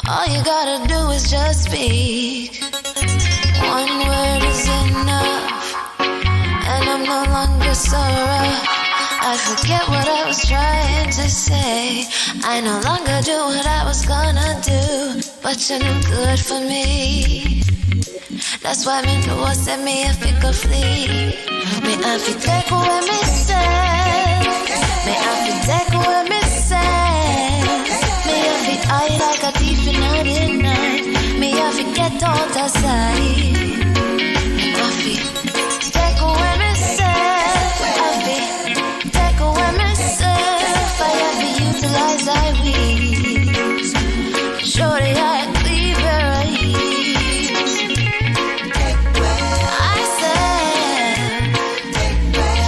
All you gotta do is just speak. One word is enough, and I'm no longer so rough. I forget what I was trying to say. I no longer do what I was gonna do, but you're no good for me. That's why me know what set me if it could flee. Me have to take away me say. Me have to take away me say. Me have to hide like a thief in the night. Me have to get out the side. Me have to take away me say. Have to take away me say. I have to utilize I weeds. Surely I cleave where I eat. I said, yeah,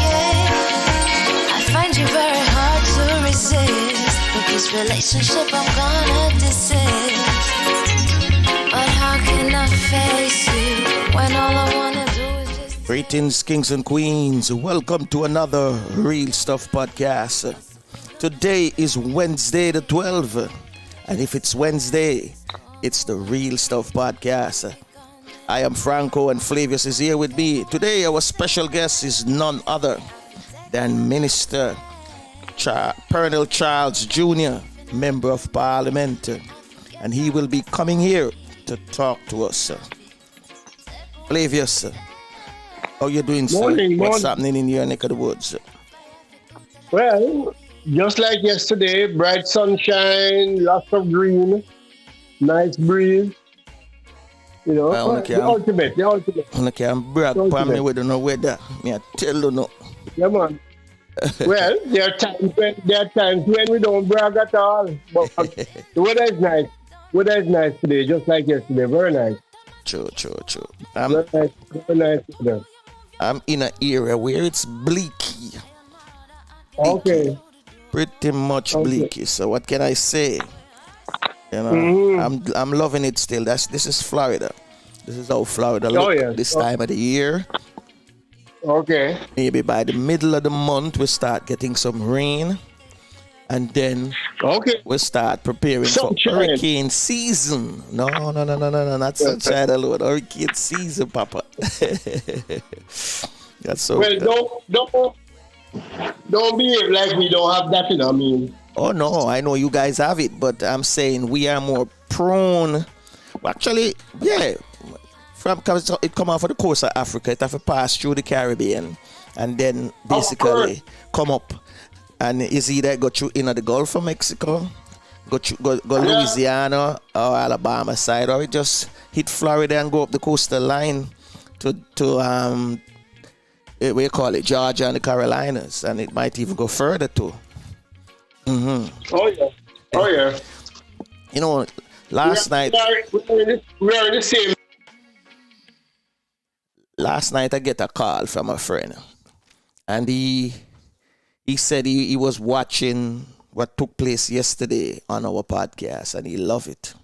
I find you very hard to resist. But this relationship I'm gonna desist. But how can I face you when all I wanna do is just... Greetings, kings and queens. Welcome to another Real Stuff podcast. Today is Wednesday the 12th. And if it's Wednesday, it's the Real Stuff podcast. I am Franco and Flavius is here with me. Today our special guest is none other than Minster Pearnel Charles Jr., Member of Parliament. And he will be coming here to talk to us. Flavius, how you doing, sir? What's happening in your neck of the woods? Well, just like yesterday, bright sunshine, lots of green, nice breeze. You know, the ultimate. I can't brag upon me with no weather. Me I tell you no. Yeah, man. Well, there are times when we don't brag at all. But the weather is nice. Weather is nice today, just like yesterday. Very nice. True. Very nice weather. I'm in an area where it's bleaky. Okay. Pretty much bleaky. So what can I say? You know, I'm loving it still. This is Florida. This is how Florida look this time of the year. Okay. Maybe by the middle of the month we start getting some rain, and then we start preparing for hurricane season. No, not sunshine alone. Hurricane season, Papa. That's so. Well, don't behave like we don't have that. You know, I mean. Oh no, I know you guys have it, but I'm saying we are more prone. Well, actually, yeah. Because it come off of the coast of Africa, it have to pass through the Caribbean, and then basically come up, and is either go through in the Gulf of Mexico, go Louisiana or Alabama side, or it just hit Florida and go up the coastal line to what you call it, Georgia and the Carolinas, and it might even go further too. Mm-hmm. Oh yeah. You know, last night we're in the same. Last night I get a call from a friend, and he said he was watching what took place yesterday on our podcast, and he loved it.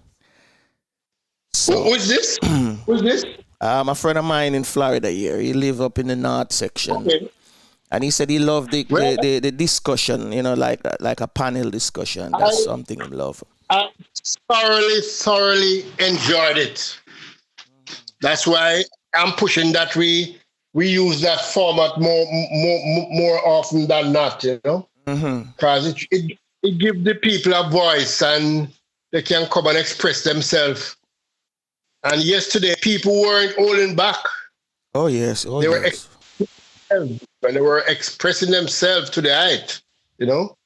So, who's this? Who's this? A friend of mine in Florida here. He lives up in the north section. Okay. And he said he loved the discussion, you know, like a panel discussion. That's something he loves. I thoroughly enjoyed it. That's why I'm pushing that we use that format more often than not, you know, because it gives the people a voice and they can come and express themselves. And yesterday, people weren't holding back. Oh yes, they were expressing themselves to the height, you know,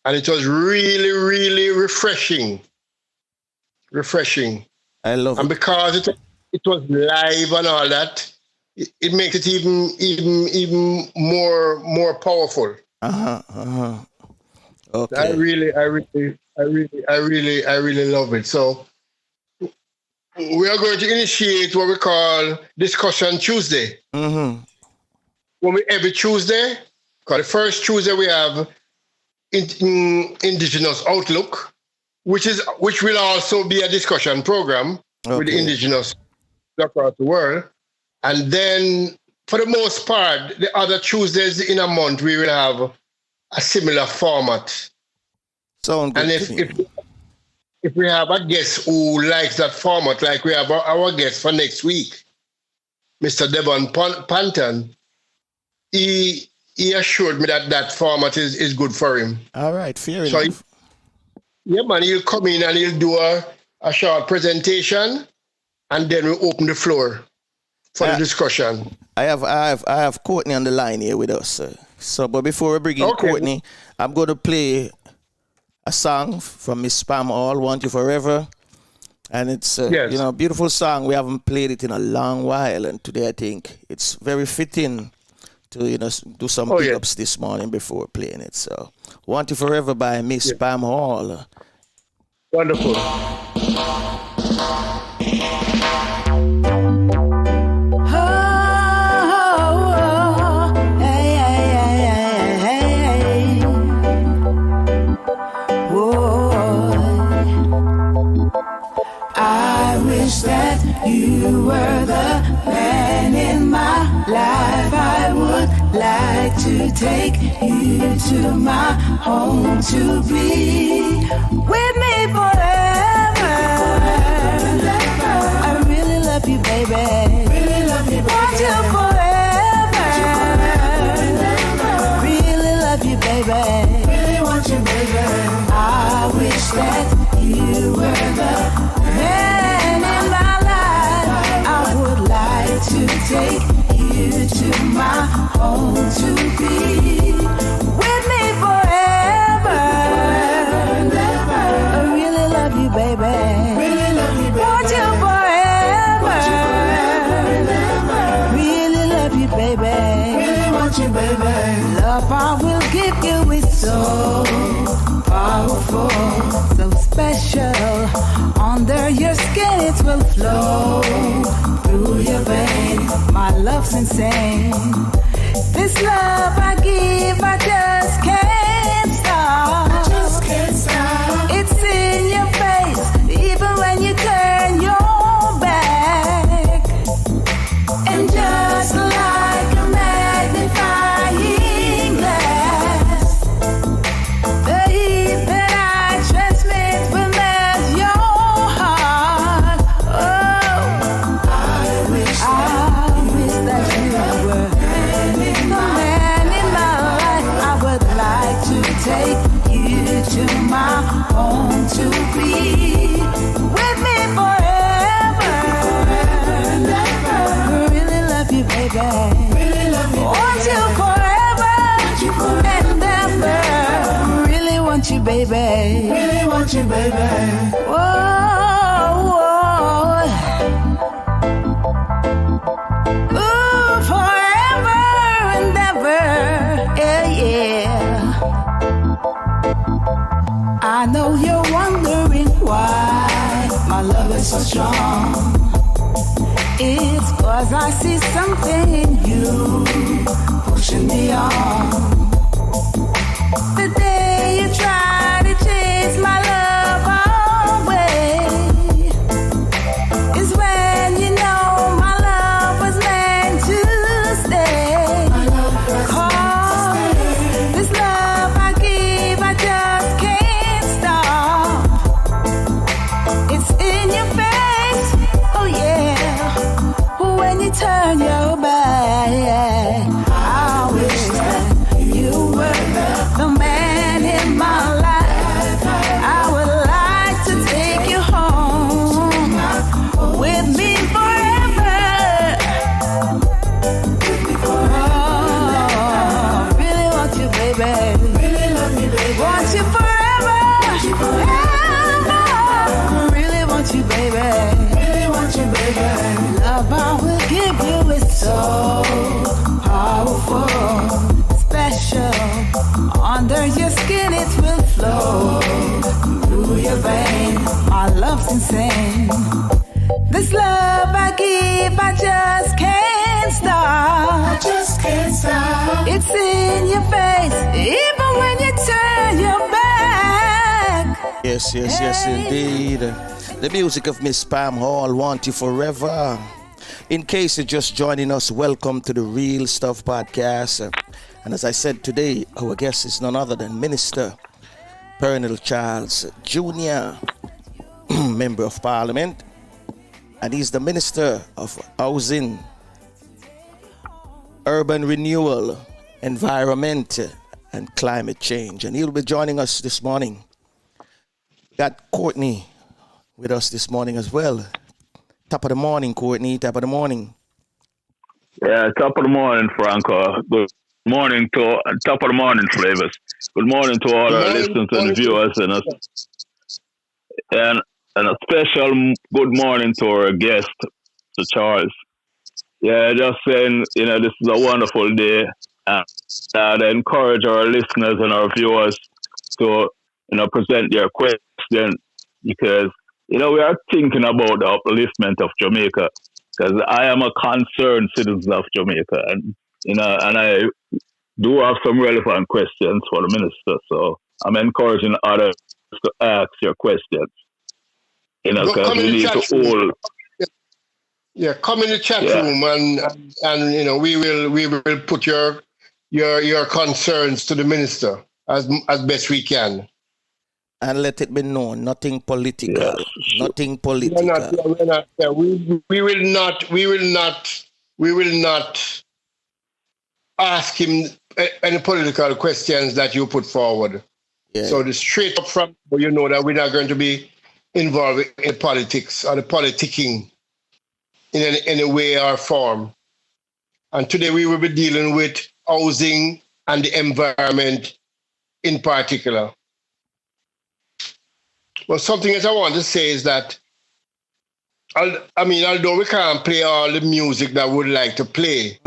and it was really, really refreshing. I love it, and because it was live and all that, it makes it even more powerful. Okay. I really love it. So we are going to initiate what we call Discussion Tuesday. Every Tuesday, because the first Tuesday we have Indigenous Outlook, which will also be a discussion program with the Indigenous across the world. And then, for the most part, the other Tuesdays in a month, we will have a similar format. Sound good. if we have a guest who likes that format, like we have our guest for next week, Mr. Devon Panton, he assured me that that format is good for him. All right, fair So, enough. yeah, man, he'll come in and he'll do a short presentation, and then we'll open the floor for the discussion. I have Courtney on the line here with us. So, but before we bring in Okay. Courtney, I'm going to play a song from Miss Pam Hall, "Want You Forever," and it's Yes. you know, beautiful song. We haven't played it in a long while, and today I think it's very fitting to do some Oh, big yeah. ups this morning before playing it. So, "Want You Forever" by Miss Pam Hall. Wonderful. I wish that you were the man in my life. I would like to take you to my home to be with me forever. I really love you, baby. Really love you, baby. Want you forever. Really love you, baby. Really want you, baby. I wish that you were the man in my life. I would like to take you to my home to be with me forever. I really love you, baby. Really love you, baby. Want you forever. Really love you, baby. Really want you, baby. Love I will give you is so powerful, so special. Under your skin it will flow through your vein. My love's insane. This love I give, I just can't stop. I just can't stop. It's in your face, even when you turn your back. And just like a magnifying glass, the heat that I transmit will melt your heart. Oh, I wish that you were the man in my life. I would like to take you to my home to be with me forever. Really love you, baby. Really love you, want you forever and ever. Really want you, baby. Really want you, baby. Whoa, whoa. Ooh, forever and ever. Yeah, yeah. I know you're wondering why my love is so strong. It's 'cause I see something in you pushing me on. The day you try to chase my love away is when you know my love was meant to stay. 'Cause this love I give, I just can't stop. It's in your face, oh yeah, when you turn your back. I wish that you were the man in my life. I would like to take you home with me forever. Oh, really want you, baby. Really love you, baby. Want you forever. Really want you, baby. Really want you, baby. Love I will give you is so powerful, special. Under your skin it will flow through your vein. My love's insane. This love I give, I just can't stop. I just can't stop. It's in your face, even when you turn your back. Yes, indeed. The music of Miss Pam Hall, "Want You Forever." In case you're just joining us, welcome to the Real Stuff Podcast. And as I said today, our guest is none other than Minister Pearnel Charles Jr. Member of Parliament, and he's the Minister of Housing, Urban Renewal, Environment, and Climate Change. And he'll be joining us this morning. Got Courtney with us this morning as well. Top of the morning, Courtney. Top of the morning. Yeah, top of the morning, Franco. Good morning to top of the morning, Flavors. Good morning to all our listeners and viewers, and a special good morning to our guest, Mr. Charles. Yeah, just saying, this is a wonderful day, and I encourage our listeners and our viewers to, present their question, because, we are thinking about the upliftment of Jamaica, because I am a concerned citizen of Jamaica, and, and I do have some relevant questions for the minister, so I'm encouraging others to ask your questions, because we need to all... Yeah, come in the chat room and we will put your concerns to the minister as best we can. And let it be known, nothing political. Yes. Nothing political. We will not ask him any political questions that you put forward. Yeah. So the straight up front, that we're not going to be involved in politics or the politicking in any way or form. And today we will be dealing with housing and the environment in particular. Well, something that I want to say is that, although we can't play all the music that we would like to play,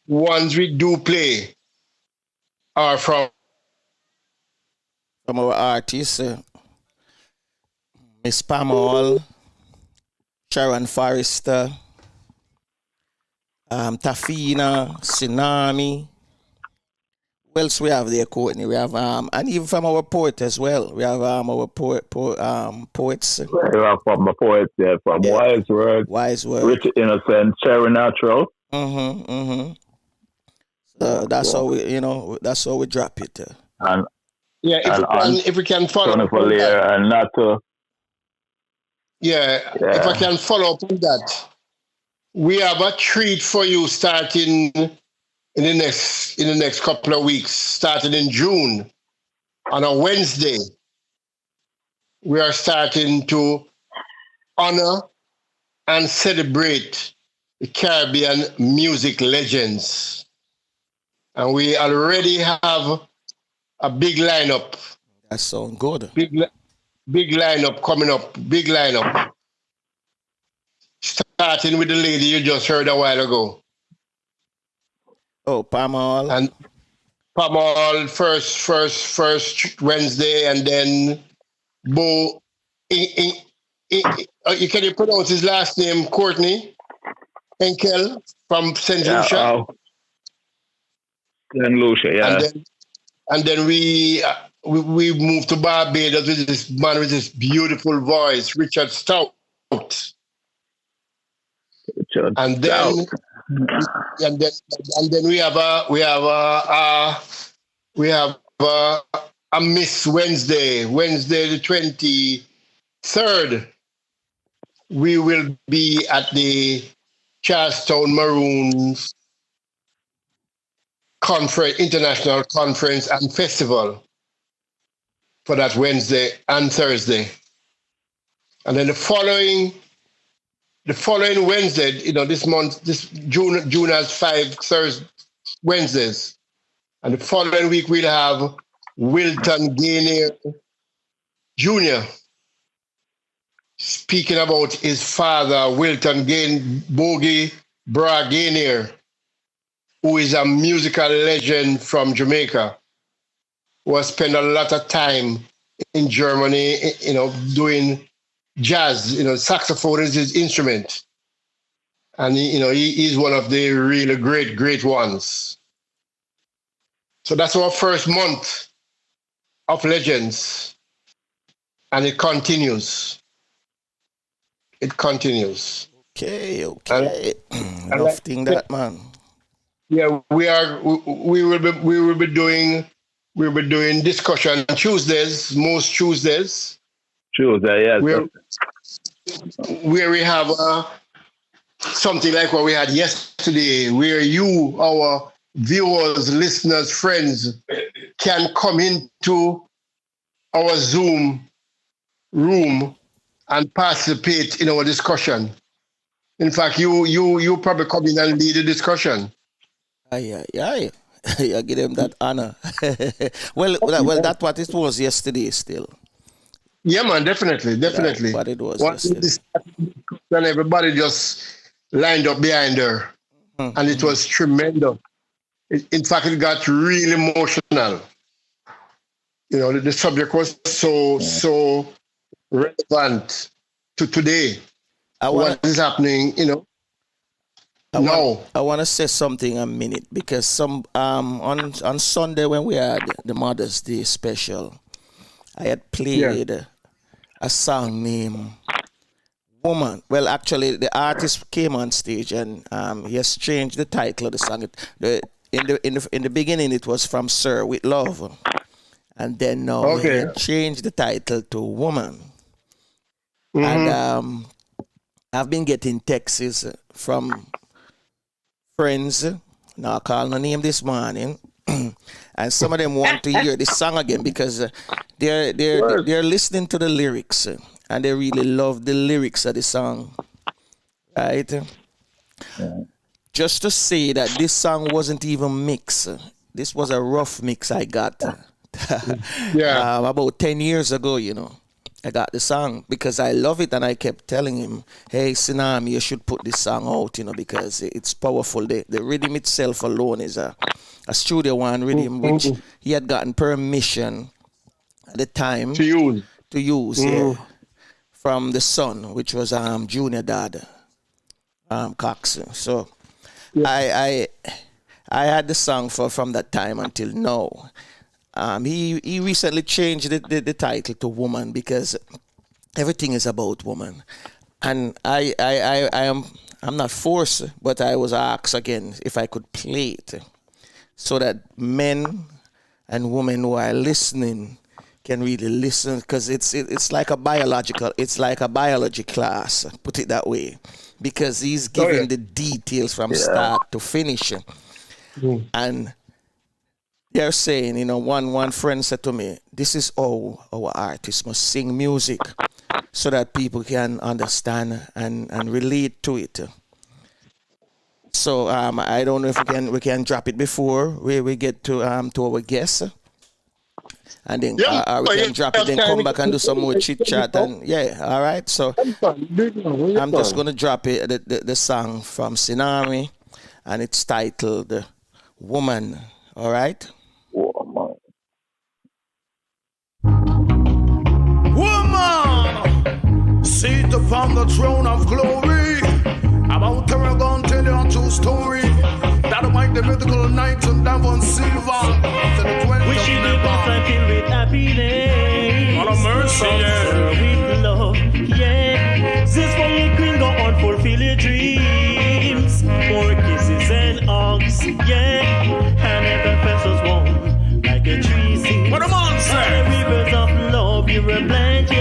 ones we do play are from our artists, Miss Pearnel, Sharon Forrester, Tafina, Tsunami. Who else we have there, Courtney? We have and even from our poet as well. We have our poets. We have from the poets, from Wise Word, Rich Innocent, Cherry Natural. So that's how we drop it. And if we can follow up on that. And not to. Yeah, if I can follow up on that, we have a treat for you starting in the next couple of weeks, starting in June, on a Wednesday. We are starting to honor and celebrate the Caribbean music legends, and we already have a big lineup. That sounds good. Big lineup coming up. Big lineup. Starting with the lady you just heard a while ago. Oh, Pearnel. And Pearnel first Wednesday, and then Bo. Can you pronounce his last name? Courtney Enkel from St. Lucia. St. Lucia, yeah. And then we moved to Barbados with this man with this beautiful voice, Richard Stout. And then we have a Miss Wednesday the 23rd. We will be at the Charlestown Maroons International Conference and Festival for that Wednesday and Thursday. And then the following Wednesday, this June has 5 Wednesdays. And the following week we'll have Wilton Gainier Jr. speaking about his father, Wilton Bogie Bra Gainier, who is a musical legend from Jamaica, who has spent a lot of time in Germany, doing jazz. Saxophone is his instrument. And, he's one of the really great ones. So that's our first month of legends. And it continues. Okay. Enough thing that, man. Yeah, we will be doing discussion Tuesdays, most Tuesdays. Tuesday, yes. Where we have something like what we had yesterday, where you, our viewers, listeners, friends, can come into our Zoom room and participate in our discussion. In fact, you probably come in and lead the discussion. Aye. I give them that honor. well, that's what it was yesterday still. Yeah, man, definitely. Yeah, what it was yesterday. And everybody just lined up behind her. Mm-hmm. And it was tremendous. In fact, it got really emotional. You know, the subject was so relevant to today. What is happening, you know. I want to say something a minute because on Sunday when we had the Mother's Day special, I had played a song named Woman. Well, actually, the artist came on stage and he has changed the title of the song. In the beginning, it was From Sir with Love, and then now he had changed the title to Woman. Mm-hmm. And I've been getting texts from friends, now I call no name this morning, and some of them want to hear this song again because they're listening to the lyrics and they really love the lyrics of the song, right? Yeah. Just to say that this song wasn't even mixed. This was a rough mix I got. About 10 years ago, you know. I got the song because I love it and I kept telling him, hey, Sinam, you should put this song out, you know, because it's powerful. The rhythm itself alone is a Studio One rhythm, which he had gotten permission at the time to use from the son, which was Junior Dad, Cox. So I had the song from that time until now. He recently changed the title to Woman because everything is about woman, and I'm not forced, but I was asked again if I could play it, so that men and women who are listening can really listen, because it's like a biology class, put it that way, because he's giving the details from start to finish, and. They're saying, you know, one friend said to me, this is how our artists must sing music so that people can understand and relate to it. So I don't know if we can drop it before we get to our guests. And then we can drop it, then come back and do some more chit chat. And all right. So I'm just going to drop it, the song from Sinami, and it's titled Woman. All right. Woman, seated upon the throne of glory. About Tarragon, tell you a true story. That'll make the mythical night and Davon Silver. We should be blessed and filled with happiness. What a mercy, with love, This for your queen, go on, fulfill your dreams. More kisses and hugs, And every festivals warm like a tree seed. What a monster! And the rivers of love you were blind, You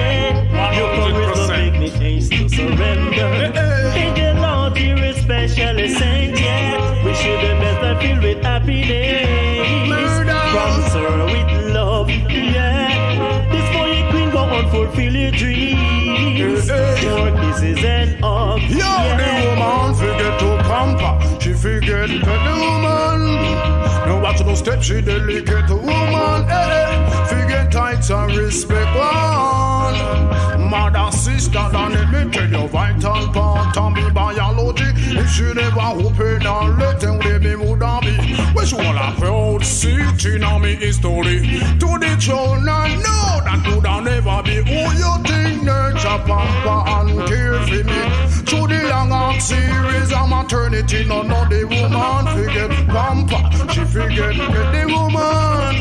come with no dignity to surrender. Angel Lord, you're especially saint, We should be blessed and filled with happiness. From Sir with love, This for your queen, go on, fulfill your dreams. More kisses and hugs, the woman forget to conquer. She forget the woman. No watch no step, she delicate woman. Forget tights and respect one. Mother, sister, don't let me tell you vital part of me biology. If she never open and let them let me would be. When she will have proud city in me history. To the children know that could never be who you think nurture pamper and care for me. To the long arm series of maternity, none of the woman forget pamper. She forget the woman.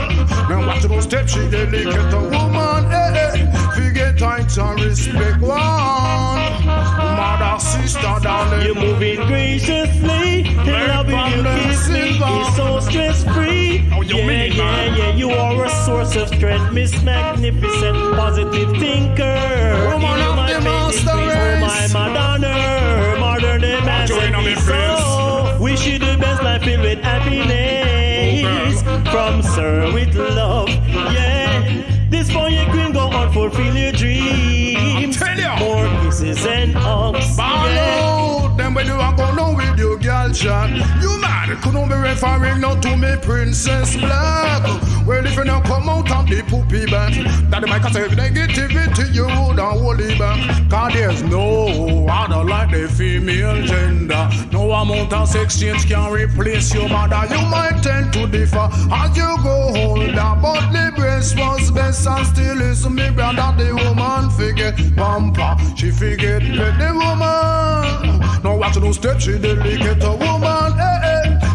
Now watch those steps, she delicate the woman. Forget tights and respect one. Mother, sister, down there. You're moving graciously. The love you kiss me is so stress-free. You are a source of strength, Miss Magnificent, positive thinker. fulfill your dreams. Tell ya. More kisses and hugs. Ball then when you are going on with your girl chat, you mad? Couldn't be referring not to me, Princess Black. Well, if you not come out of the poopy back, that the mic say negativity, you would have hold it back. Cause there's no other like the female gender. No amount of exchange can replace your mother. You might tend to differ as you go older, but the breast was best and still is me brother. The woman forget pamper, she forget pet the woman. Now watch no step, she delicate a woman.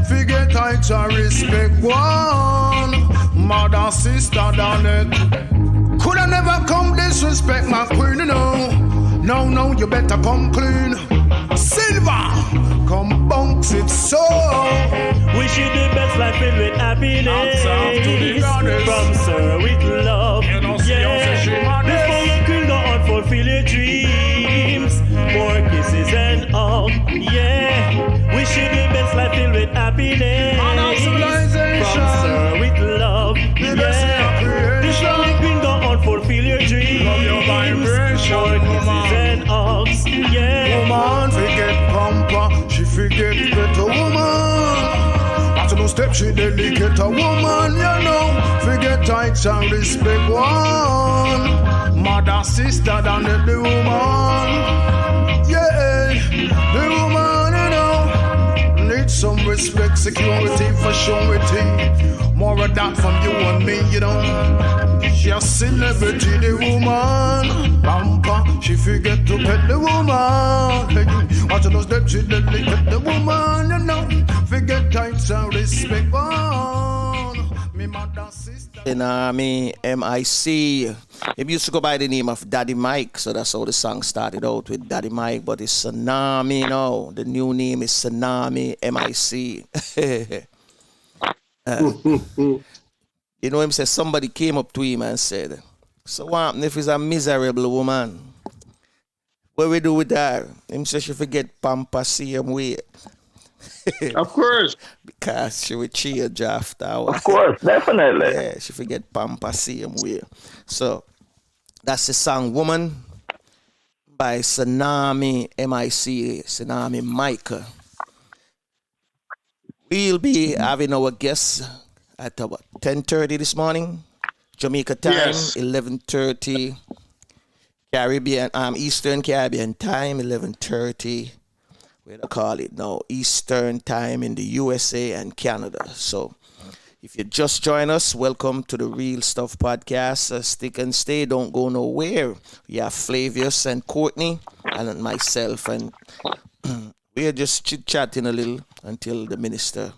Forget heights and respect one. Mother, sister, done it. Coulda never come disrespect my queen, you know. No, you better come clean. Silver, come bunks it so. Wish you the best life filled with happiness. From Sir with love. Yeah. Before your queen go on, fulfill your dreams. More kisses and hugs. Yeah. Wish you the best life filled with happiness. From Sir with love. Yeah. Before your queen go on, fulfill your dreams. Love your vibration, more kisses and hugs. Yeah. Woman forget pamper, she forget better woman. After no step, she delicate a woman, you know. Forget heights and respect one. Mother, sister, than the woman. Yeah, the woman, you know. Need some respect, security for surety. More of that from you and me, you know. She a celebrity, the woman. Pamper, she forget to pet the woman. Watch those steps, she delicate the woman, you know. Forget tights and respect one. Me mother, sister. Me, MIC. It used to go by the name of Daddy Mike, so that's how the song started out with Daddy Mike, but it's Tsunami now. The new name is Tsunami, MIC. You know him said somebody came up to him and said, so what happened if he's a miserable woman? What we do with her? Him said she forget pamper same way. Of course. Because she would change after. Of course, definitely. Yeah, she forget pamper same way. So that's the song Woman by Tsunami MIC, Tsunami Mike. We'll be having our guests at about 10:30 this morning, Jamaica time, Yes. 11:30 Caribbean, Eastern Caribbean time, 11:30. Where they call it now, Eastern time in the USA and Canada. So, if you just join us, welcome to the Real Stuff Podcast. Stick and stay, don't go nowhere. We have Flavius and Courtney and myself, and we're just chit-chatting a little until the minister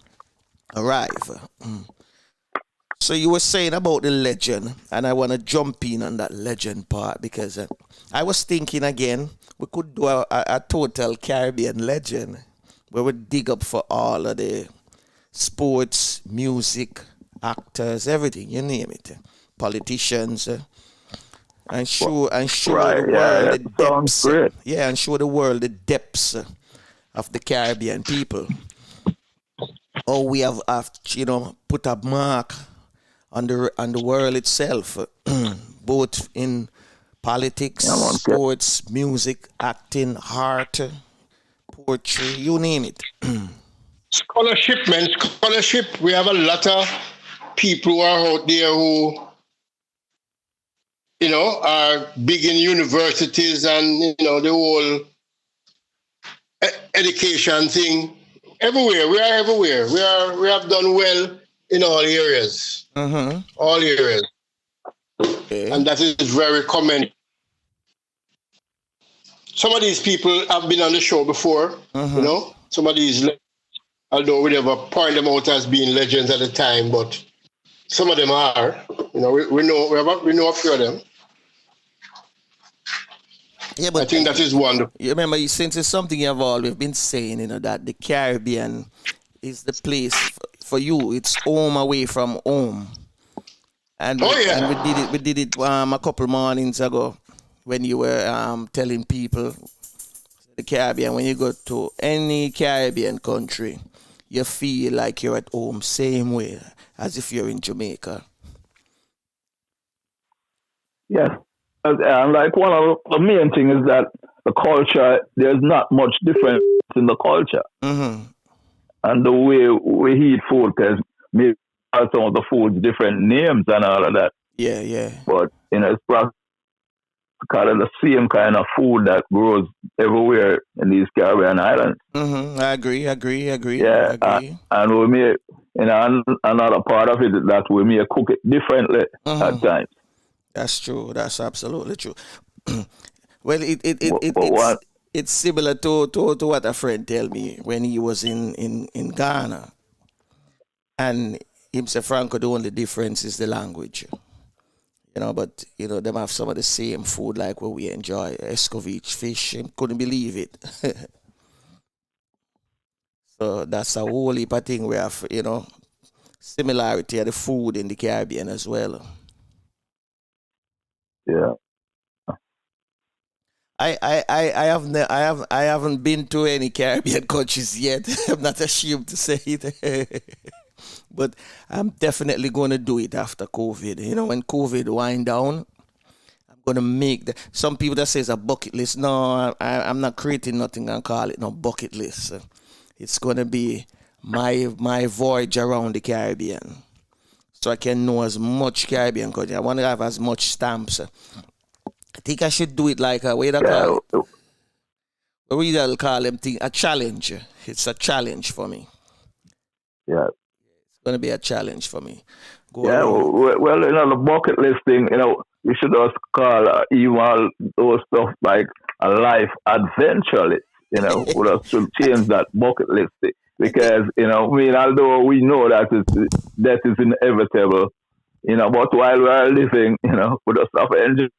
arrive. So you were saying about the legend, and I want to jump in on that legend part because I was thinking again, we could do a total Caribbean legend where we dig up for all of the sports, music, actors, everything, you name it, politicians, and show the world the depths. Yeah, and show the world the depths of the Caribbean people. Oh, we have put a mark on the world itself, both in politics, sports, music, acting, art, poetry, you name it. Scholarship, man, scholarship. We have a lot of people who are out there who, are big in universities and, the whole education thing. Everywhere, we are everywhere. We have done well in all areas. Mm-hmm. All areas. Okay. And that is very common. Some of these people have been on the show before, Some of these, although we never point them out as being legends at the time, but some of them are. We know a few of them. Yeah, but I think that is wonderful. You remember, since it's something you've always been saying, that the Caribbean is the place for you. It's home away from home. And we did it a couple mornings ago when you were telling people the Caribbean, when you go to any Caribbean country, you feel like you're at home, same way as if you're in Jamaica. Yes. And like one of the main thing is that the culture, there's not much difference in the culture. Mm-hmm. And the way we eat food, because maybe some of the foods different names and all of that. Yeah. But it's practically the same kind of food that grows everywhere in these Caribbean islands. Mm-hmm. I agree. Yeah, and we may, another part of it is that we may cook it differently at times. That's true. That's absolutely true. Well, it's similar to what a friend tell me when he was in Ghana, and him say, Franco, the only difference is the language. But them have some of the same food like what we enjoy, escovitch fish. Him couldn't believe it. So that's a whole heap of thing we have, similarity of the food in the Caribbean as well. Yeah. I haven't been to any Caribbean countries yet. I'm not ashamed to say it. But I'm definitely going to do it after COVID. When COVID wind down, I'm going to make some people that says a bucket list. No, I'm not creating nothing and call it no bucket list. It's going to be my voyage around the Caribbean. So I can know as much Caribbean country. I want to have as much stamps. I think I should do it like a way to call it. What we call them thing, a challenge. It's a challenge for me. Yeah. It's going to be a challenge for me. Well, the bucket list thing, we should also call even all those stuff like a life adventure list. We should change that bucket list thing. Because, although we know that death is inevitable, but while we are living, we just have to enjoy.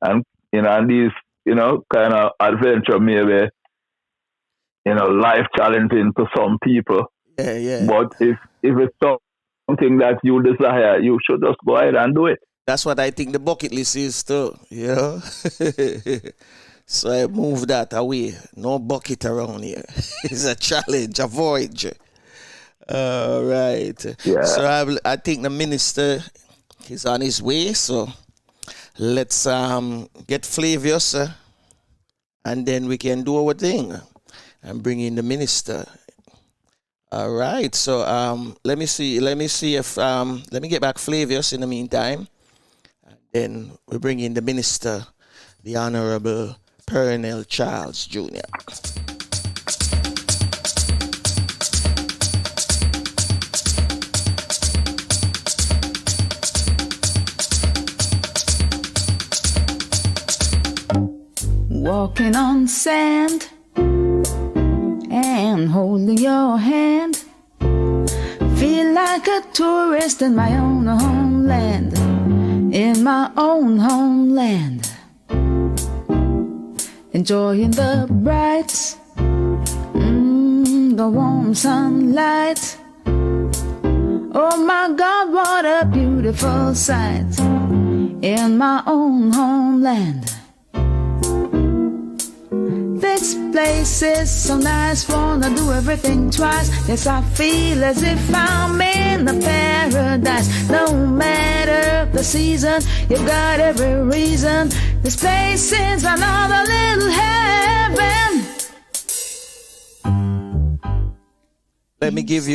And, and these, kind of adventure maybe, life challenging to some people. Yeah. But if it's something that you desire, you should just go ahead and do it. That's what I think the bucket list is too, So I move that away. No bucket around here. It's a challenge, a voyage. All right. Yeah. So I think the minister is on his way. So let's get Flavius, and then we can do our thing and bring in the minister. All right. So let me see if let me get back Flavius in the meantime, and then we bring in the minister, the Honorable Pearnel Charles Jr. Walking on sand and holding your hand, feel like a tourist in my own homeland, in my own homeland. Enjoying the bright, the warm sunlight. Oh my God, what a beautiful sight in my own homeland. This place is so nice, wanna do everything twice. Yes, I feel as if I'm in a paradise. No matter the season, you've got every reason. This place is another little heaven. Let me give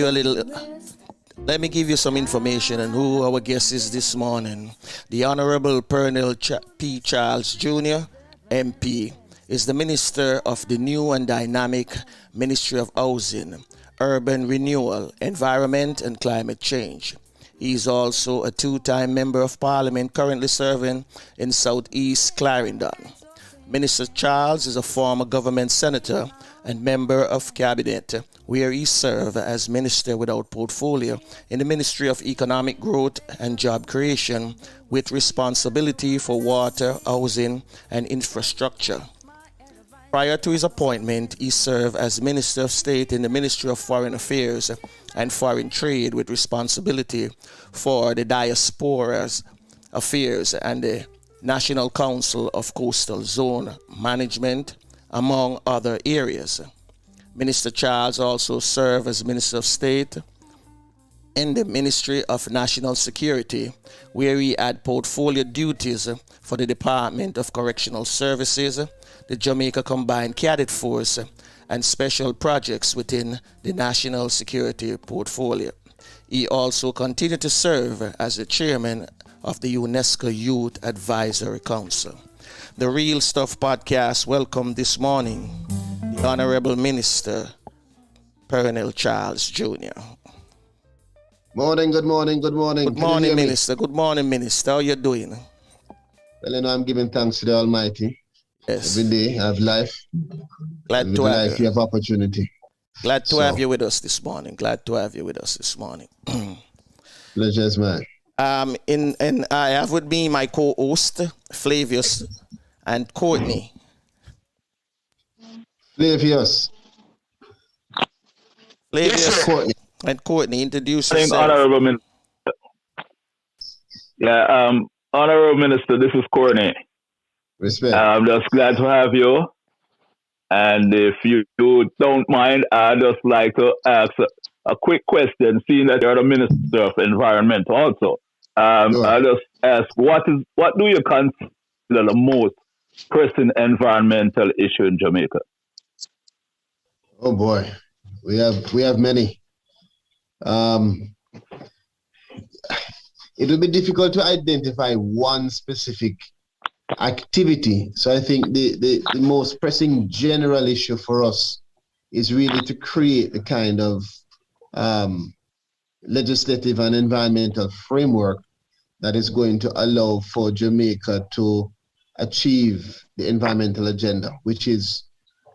you some information on who our guest is this morning. The Honorable Pearnel P. Charles Jr., MP, is the Minister of the New and Dynamic Ministry of Housing, Urban Renewal, Environment and Climate Change. He is also a two-time Member of Parliament currently serving in South East Clarendon. Minster Charles is a former government senator and member of cabinet, where he served as minister without portfolio in the Ministry of Economic Growth and Job Creation, with responsibility for water, housing, and infrastructure. Prior to his appointment, he served as Minister of State in the Ministry of Foreign Affairs and Foreign Trade, with responsibility for the Diaspora Affairs and the National Council of Coastal Zone Management, among other areas. Minster Charles also served as Minister of State in the Ministry of National Security, where he had portfolio duties for the Department of Correctional Services, the Jamaica Combined Cadet Force, and special projects within the national security portfolio. He also continued to serve as the chairman of the UNESCO Youth Advisory Council. The Real Stuff Podcast welcomed this morning the Honorable Minister Pearnel Charles Jr. Morning, good morning, good morning. Good morning, Minister. Good morning, Minister. How you doing? Well, you know, I'm giving thanks to the Almighty. Yes. Every day I have life. Glad to have you have opportunity. Glad to have you with us this morning. Glad to have you with us this morning. Pleasure is mine. And I have with me my co-host, Flavius and Courtney. Flavius. Flavius Courtney. and Courtney, introduce Thank yourself. Honorable Minister. Yeah, Honorable Minister, this is Courtney. Respect. I'm just glad to have you. And if you don't mind, I'd just like to ask a quick question, seeing that you're the Minister of Environment also. Sure. I just ask, what do you consider the most pressing environmental issue in Jamaica? Oh boy, we have many. It will be difficult to identify one specific activity. So I think the most pressing general issue for us is really to create the kind of legislative and environmental framework that is going to allow for Jamaica to achieve the environmental agenda, which is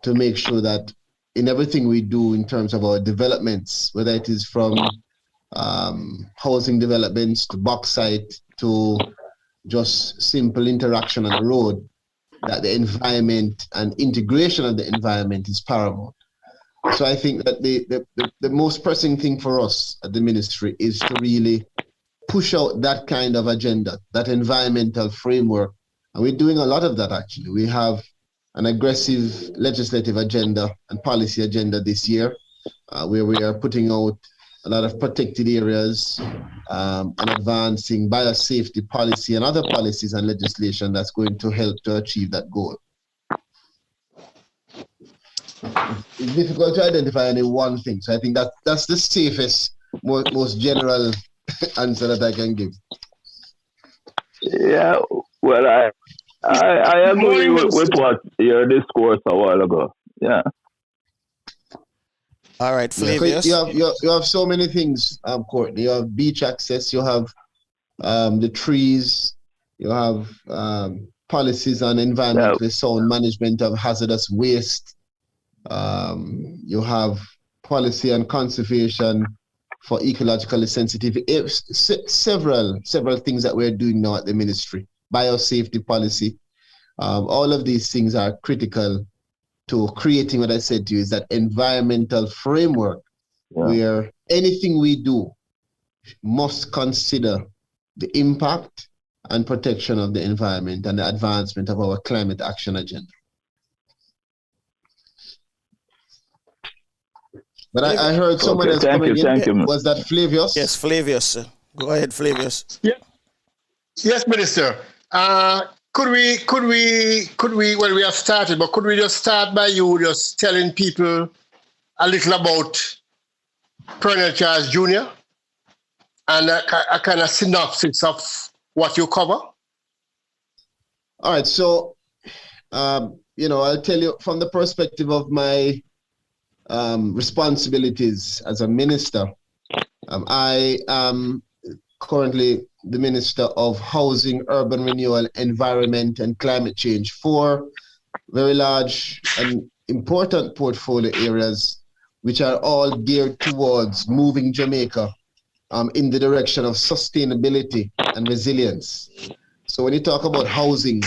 to make sure that in everything we do in terms of our developments, whether it is from housing developments to bauxite to just simple interaction on the road, that the environment and integration of the environment is paramount. So I think that the most pressing thing for us at the ministry is to really push out that kind of agenda, that environmental framework. And we're doing a lot of that actually. We have an aggressive legislative agenda and policy agenda this year, where we are putting out a lot of protected areas and advancing biosafety policy and other policies and legislation that's going to help to achieve that goal. It's difficult to identify any one thing, so I think that's the safest, most general answer that I can give. Yeah, well, I agree with what your discourse a while ago. Yeah. All right, Flavius. You have so many things, Courtney. You have beach access, you have the trees, you have policies on environmentally sound management of hazardous waste. You have policy on conservation for ecologically sensitive, several things that we're doing now at the ministry. Biosafety policy. All of these things are critical to creating what I said to you, is that environmental framework where anything we do must consider the impact and protection of the environment and the advancement of our climate action agenda. But I heard someone else coming in. Thank you. Was that Flavius? Yes, Flavius. Go ahead, Flavius. Yeah. Yes, Minister. Could we, well, we have started, but could we just start by you just telling people a little about Pearnel Charles Jr. and a kind of synopsis of what you cover? All right, so, I'll tell you from the perspective of my responsibilities as a minister. I am currently the Minister of Housing, Urban Renewal, Environment and Climate Change, 4 very large and important portfolio areas which are all geared towards moving Jamaica in the direction of sustainability and resilience. So when you talk about housing,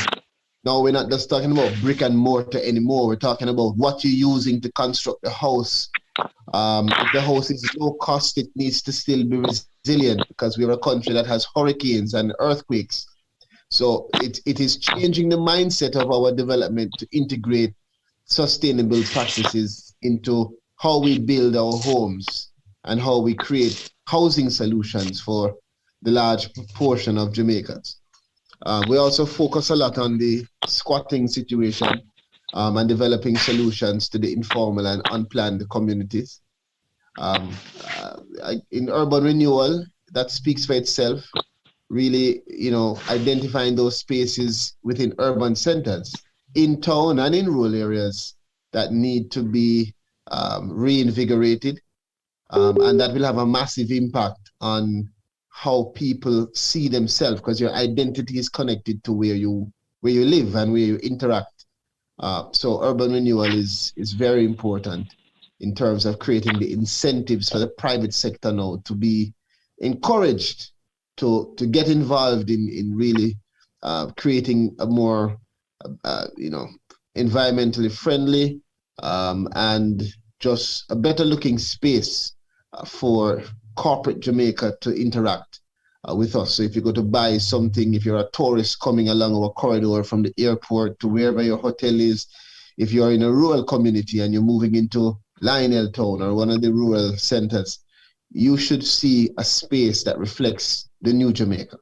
now we're not just talking about brick and mortar anymore. We're talking about what you're using to construct the house. If the house is low cost, it needs to still be resilient because we're a country that has hurricanes and earthquakes. So it is changing the mindset of our development to integrate sustainable practices into how we build our homes and how we create housing solutions for the large portion of Jamaicans. We also focus a lot on the squatting situation and developing solutions to the informal and unplanned communities. In urban renewal, that speaks for itself, really, identifying those spaces within urban centers, in town and in rural areas that need to be reinvigorated. And that will have a massive impact on how people see themselves, because your identity is connected to where you live and where you interact. So urban renewal is very important in terms of creating the incentives for the private sector now to be encouraged to get involved in really creating a more environmentally friendly and just a better looking space for corporate Jamaica to interact with us. So if you go to buy something, if you're a tourist coming along our corridor from the airport to wherever your hotel is, if you're in a rural community and you're moving into Lionel Town or one of the rural centers, you should see a space that reflects the new Jamaica.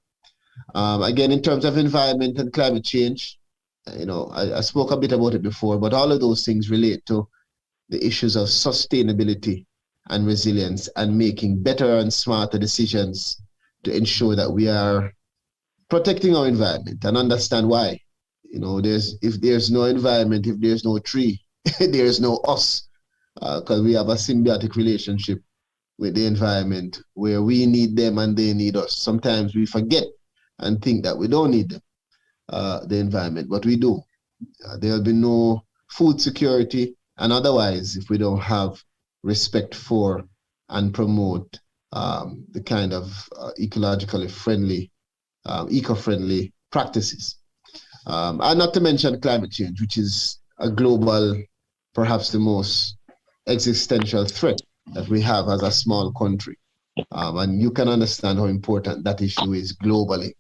Again, in terms of environment and climate change, I spoke a bit about it before, but all of those things relate to the issues of sustainability and resilience and making better and smarter decisions to ensure that we are protecting our environment and understand why. If there's no environment, if there's no tree, there's no us, because we have a symbiotic relationship with the environment where we need them and they need us. Sometimes we forget and think that we don't need them, the environment, but we do. There'll be no food security and otherwise if we don't have respect for and promote the kind of ecologically friendly, eco-friendly practices. And not to mention climate change, which is a global, perhaps the most existential threat that we have as a small country. And you can understand how important that issue is globally.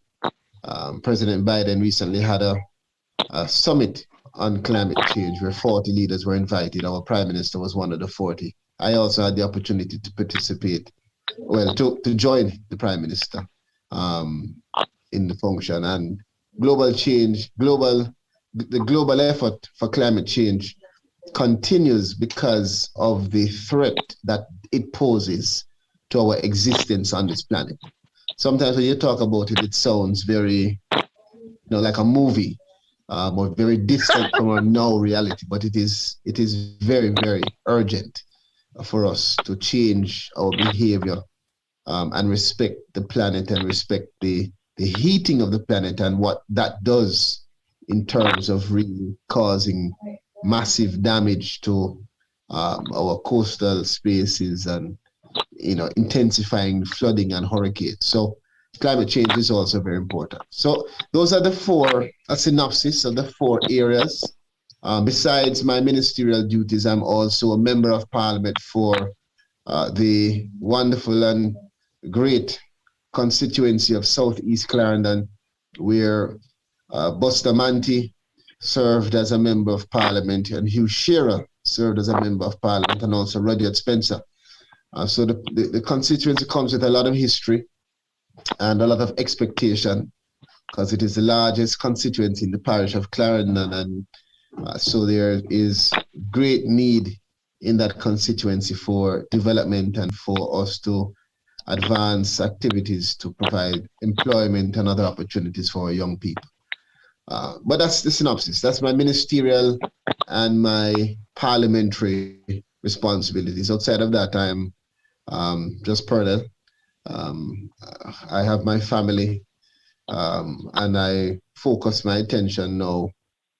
President Biden recently had a summit on climate change where 40 leaders were invited. Our Prime Minister was one of the 40. I also had the opportunity to participate, to join the Prime Minister in the function. And the global effort for climate change continues because of the threat that it poses to our existence on this planet. Sometimes when you talk about it, it sounds very, like a movie or very distant from our now reality, but it is very, very urgent for us to change our behavior and respect the planet and respect the heating of the planet and what that does in terms of really causing massive damage to our coastal spaces and intensifying flooding and hurricanes. So climate change is also very important. So those are a synopsis of the 4 areas. Besides my ministerial duties, I'm also a member of parliament for the wonderful and great constituency of South East Clarendon, where Bustamante served as a member of parliament and Hugh Shearer served as a member of parliament, and also Rudyard Spencer. So the constituency comes with a lot of history and a lot of expectation, because it is the largest constituency in the parish of Clarendon, and so there is great need in that constituency for development and for us to advance activities to provide employment and other opportunities for our young people. But that's the synopsis. That's my ministerial and my parliamentary responsibilities. Outside of that, I'm just Pearnel. I have my family, and I focus my attention now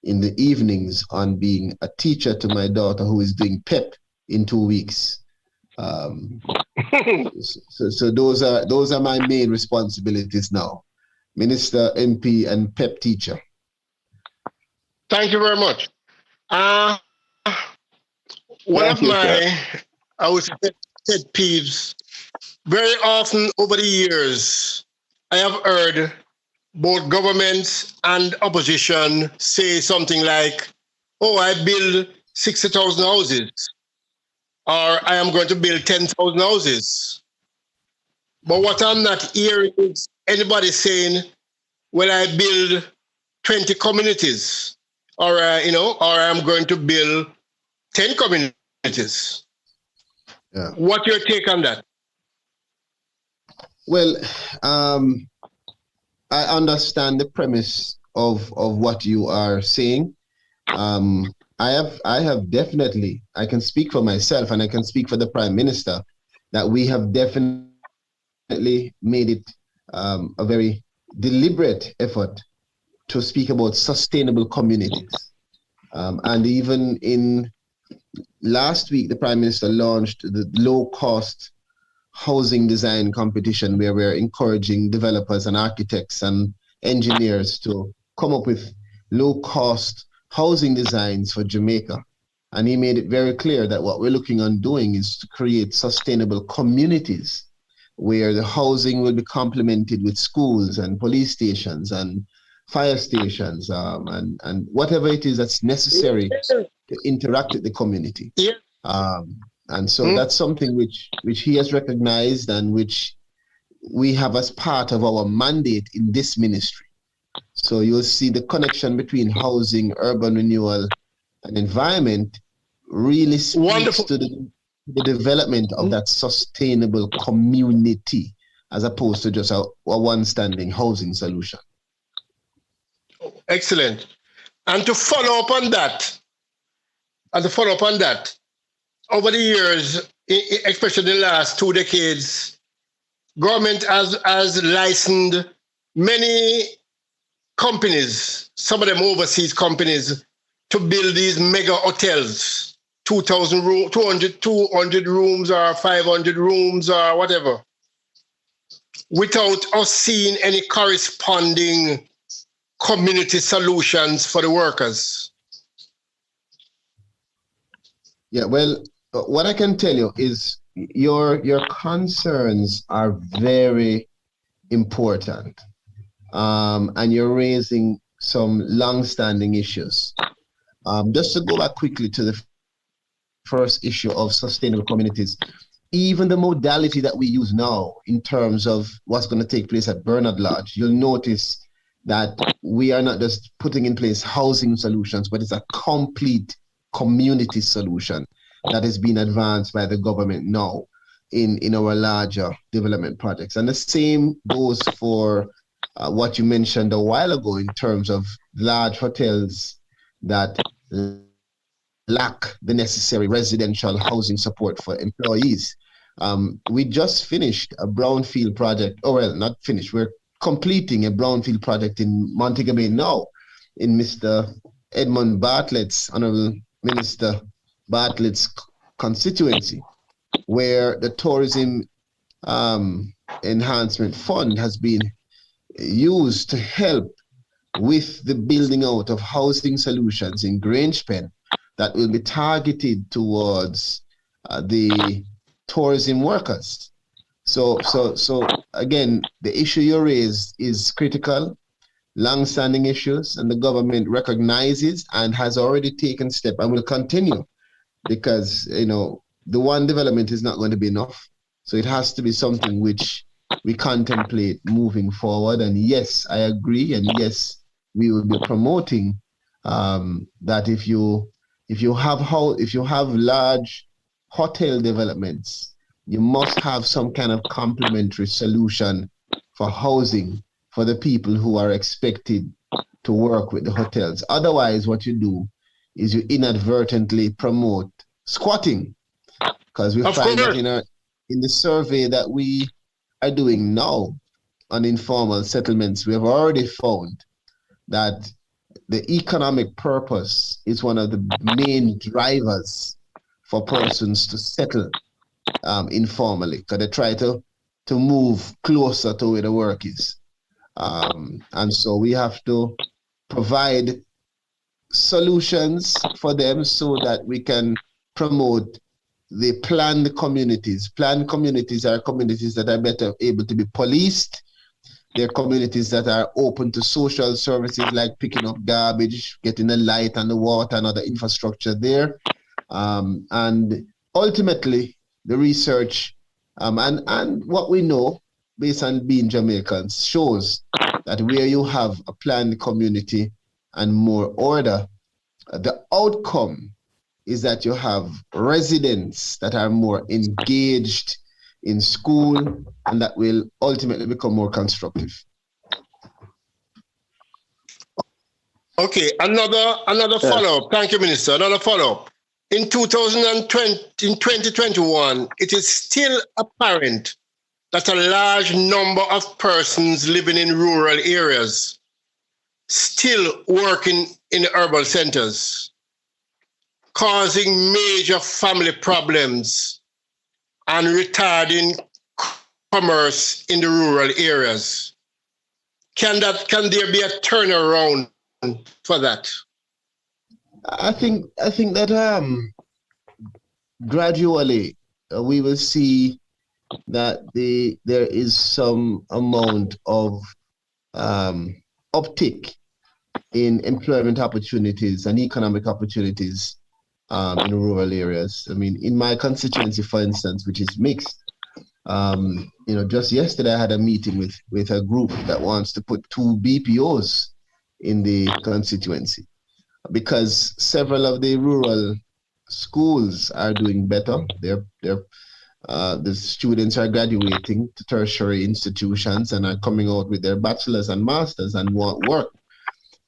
in the evenings on being a teacher to my daughter who is doing PEP in 2 weeks. So those are my main responsibilities now: minister, MP, and PEP teacher. Thank you very much. One of my, I would say, pet peeves, very often over the years, I have heard both governments and opposition say something like, oh, I build 60,000 houses. or I am going to build 10,000 houses. But what I'm not hearing is anybody saying, well, I build 20 communities, or I'm going to build 10 communities. Yeah. What's your take on that? Well, I understand the premise of what you are saying. I have definitely, I can speak for myself and I can speak for the Prime Minister, that we have definitely made it a very deliberate effort to speak about sustainable communities. And even in last week, the Prime Minister launched the low-cost housing design competition, where we're encouraging developers and architects and engineers to come up with low-cost housing designs for Jamaica. And he made it very clear that what we're looking on doing is to create sustainable communities where the housing will be complemented with schools and police stations and fire stations, and whatever it is that's necessary to interact with the community. Yeah. And so that's something which he has recognized and which we have as part of our mandate in this ministry. So you'll see the connection between housing, urban renewal, and environment really speaks Wonderful. to the development of that sustainable community, as opposed to just a one-standing housing solution. Excellent. And to follow up on that, over the years, especially the last 2 decades, government has licensed many companies, some of them overseas companies, to build these mega hotels, 2,000 rooms, 200 rooms or 500 rooms or whatever, without us seeing any corresponding community solutions for the workers. Yeah, well, what I can tell you is your concerns are very important, and you're raising some long-standing issues. Just to go back quickly to the first issue of sustainable communities, even the modality that we use now in terms of what's going to take place at Bernard Lodge, you'll notice that we are not just putting in place housing solutions, but it's a complete community solution that is being advanced by the government now in our larger development projects. And the same goes for what you mentioned a while ago in terms of large hotels that lack the necessary residential housing support for employees. We just finished a brownfield project, or well, not finished, we're completing a brownfield project in Montego Bay now, in Mr. Edmund Bartlett's, Honorable Minister Bartlett's constituency, where the Tourism Enhancement Fund has been used to help with the building out of housing solutions in Grangepen that will be targeted towards the tourism workers. So again, the issue you raised is critical, long-standing issues, and the government recognizes and has already taken step and will continue, because the one development is not going to be enough. So it has to be something which we contemplate moving forward. And yes, I agree, and yes, we will be promoting that if you have large hotel developments, you must have some kind of complementary solution for housing for the people who are expected to work with the hotels. Otherwise, what you do is you inadvertently promote squatting, because we find that in the survey that we are doing now on informal settlements, we have already found that the economic purpose is one of the main drivers for persons to settle informally, because they try to move closer to where the work is. And so we have to provide solutions for them so that we can promote the planned communities. Planned communities are communities that are better able to be policed. They're communities that are open to social services like picking up garbage, getting the light and the water and other infrastructure there. And ultimately, the research and what we know based on being Jamaicans shows that where you have a planned community and more order, the outcome is that you have residents that are more engaged in school, and that will ultimately become more constructive. Okay, another follow-up. Thank you, Minister. Another follow-up. In 2021, it is still apparent that a large number of persons living in rural areas still working in urban centers, causing major family problems and retarding commerce in the rural areas. Can there be a turnaround for that? I think that gradually we will see that there is some amount of uptick in employment opportunities and economic opportunities in rural areas. I mean, in my constituency, for instance, which is mixed, just yesterday I had a meeting with a group that wants to put 2 BPOs in the constituency because several of the rural schools are doing better. The students are graduating to tertiary institutions and are coming out with their bachelors and masters and want work.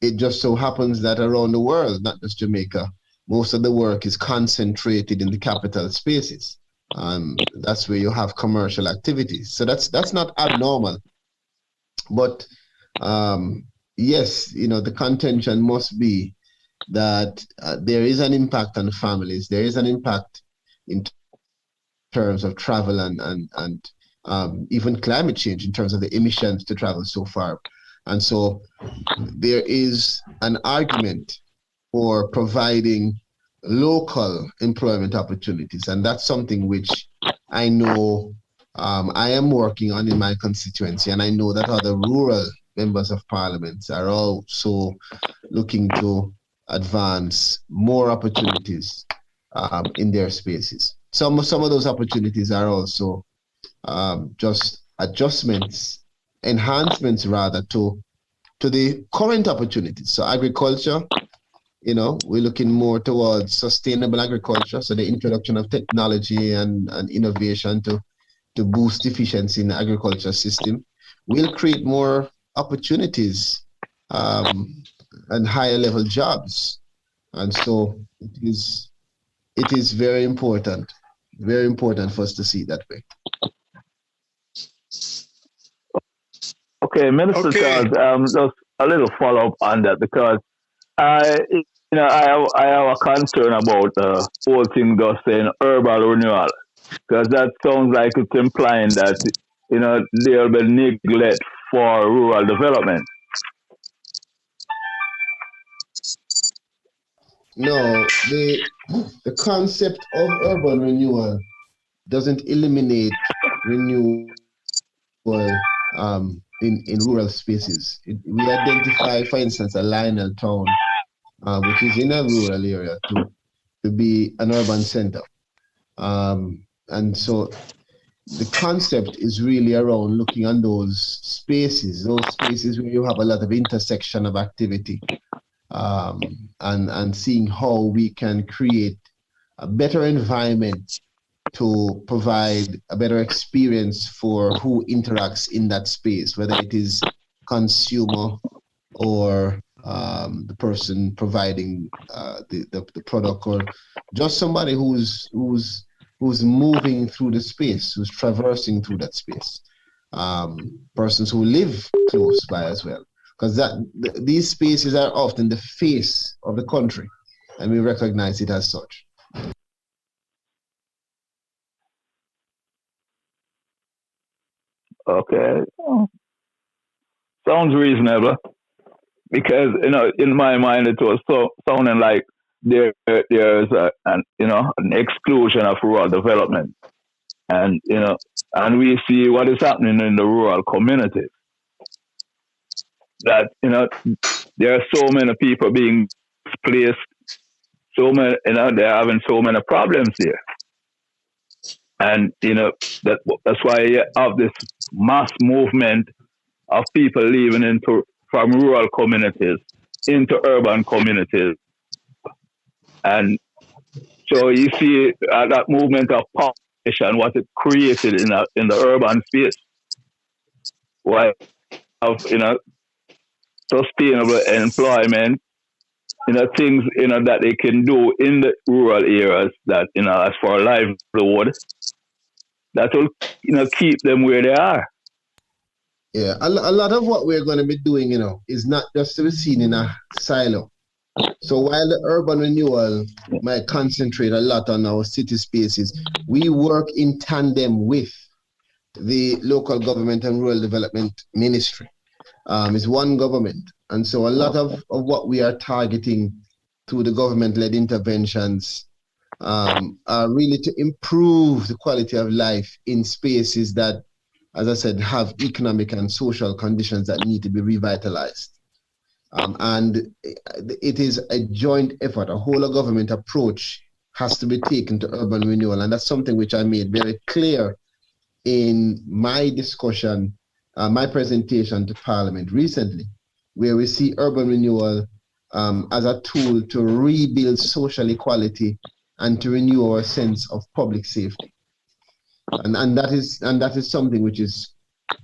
It just so happens that around the world, not just Jamaica, most of the work is concentrated in the capital spaces. That's where you have commercial activities. So that's not abnormal. But yes, the contention must be that there is an impact on families. There is an impact in terms of travel and even climate change in terms of the emissions to travel so far. And so there is an argument for providing local employment opportunities. And that's something which I know I am working on in my constituency. And I know that other rural members of parliament are also looking to advance more opportunities in their spaces. Some of those opportunities are also just enhancements rather to the current opportunities. So agriculture, we're looking more towards sustainable agriculture. So the introduction of technology and innovation to boost efficiency in the agriculture system will create more opportunities and higher level jobs. And so it is very important for us to see it that way. Okay, Minister Charles, just a little follow-up on that because I have a concern about the whole thing just saying urban renewal because that sounds like it's implying that there will be neglect for rural development. No, the concept of urban renewal doesn't eliminate renewal in rural spaces. We identify, for instance, a Lionel town, which is in a rural area, to be an urban center. And so the concept is really around looking on those spaces where you have a lot of intersection of activity, and seeing how we can create a better environment to provide a better experience for who interacts in that space, whether it is consumer or the person providing the product, or just somebody who's moving through the space, who's traversing through that space. Persons who live close by as well, because these spaces are often the face of the country, and we recognize it as such. Okay, sounds reasonable because in my mind it was sounding like there's an exclusion of rural development, and and we see what is happening in the rural communities. That there are so many people being displaced, so many they're having so many problems there. And that's why you have this mass movement of people leaving from rural communities into urban communities. And so you see that movement of population, what it created in the urban space. Why have sustainable employment, things that they can do in the rural areas that as for livelihood, that will keep them where they are. Yeah, a lot of what we're going to be doing, is not just to be seen in a silo. So while the urban renewal might concentrate a lot on our city spaces, we work in tandem with the local government and rural development ministry. It's one government. And so a lot of what we are targeting through the government-led interventions are really to improve the quality of life in spaces that, as I said, have economic and social conditions that need to be revitalized. And it is a joint effort. A whole of government approach has to be taken to urban renewal. And that's something which I made very clear in my discussion, my presentation to Parliament recently, where we see urban renewal as a tool to rebuild social equality and to renew our sense of public safety. And that is something which is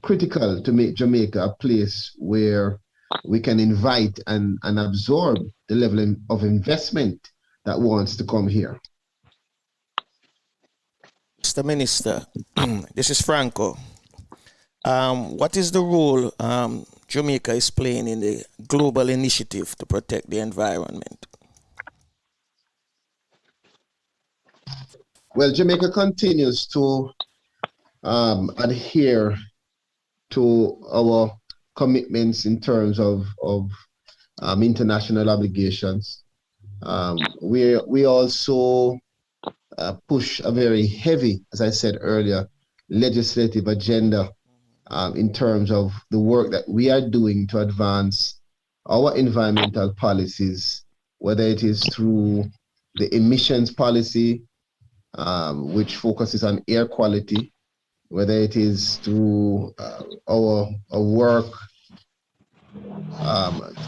critical to make Jamaica a place where we can invite and absorb the level of investment that wants to come here. Mr. Minister, this is Franco. What is the role Jamaica is playing in the global initiative to protect the environment? Well, Jamaica continues to adhere to our commitments in terms of international obligations. We also push a very heavy, as I said earlier, legislative agenda in terms of the work that we are doing to advance our environmental policies, whether it is through the emissions policy, which focuses on air quality, whether it is through our work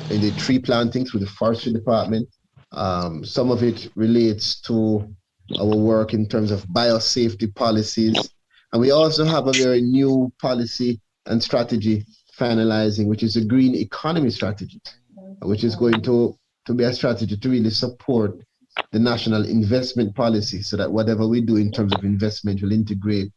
in the tree planting through the forestry department. Some of it relates to our work in terms of biosafety policies. And we also have a very new policy and strategy finalizing, which is a green economy strategy, which is going to be a strategy to really support the national investment policy, so that whatever we do in terms of investment will integrate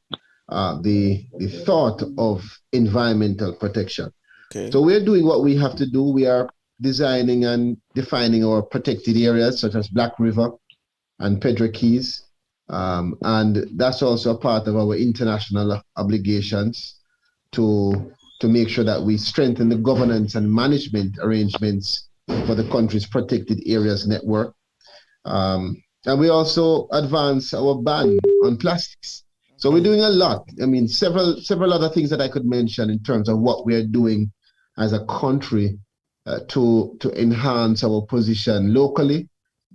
the thought of environmental protection. Okay. So we're doing what we have to do. We are designing and defining our protected areas, such as Black River and Pedro Keys. And that's also a part of our international obligations to make sure that we strengthen the governance and management arrangements for the country's protected areas network. And we also advance our ban on plastics. So we're doing a lot. I mean, several other things that I could mention in terms of what we are doing as a country to enhance our position locally,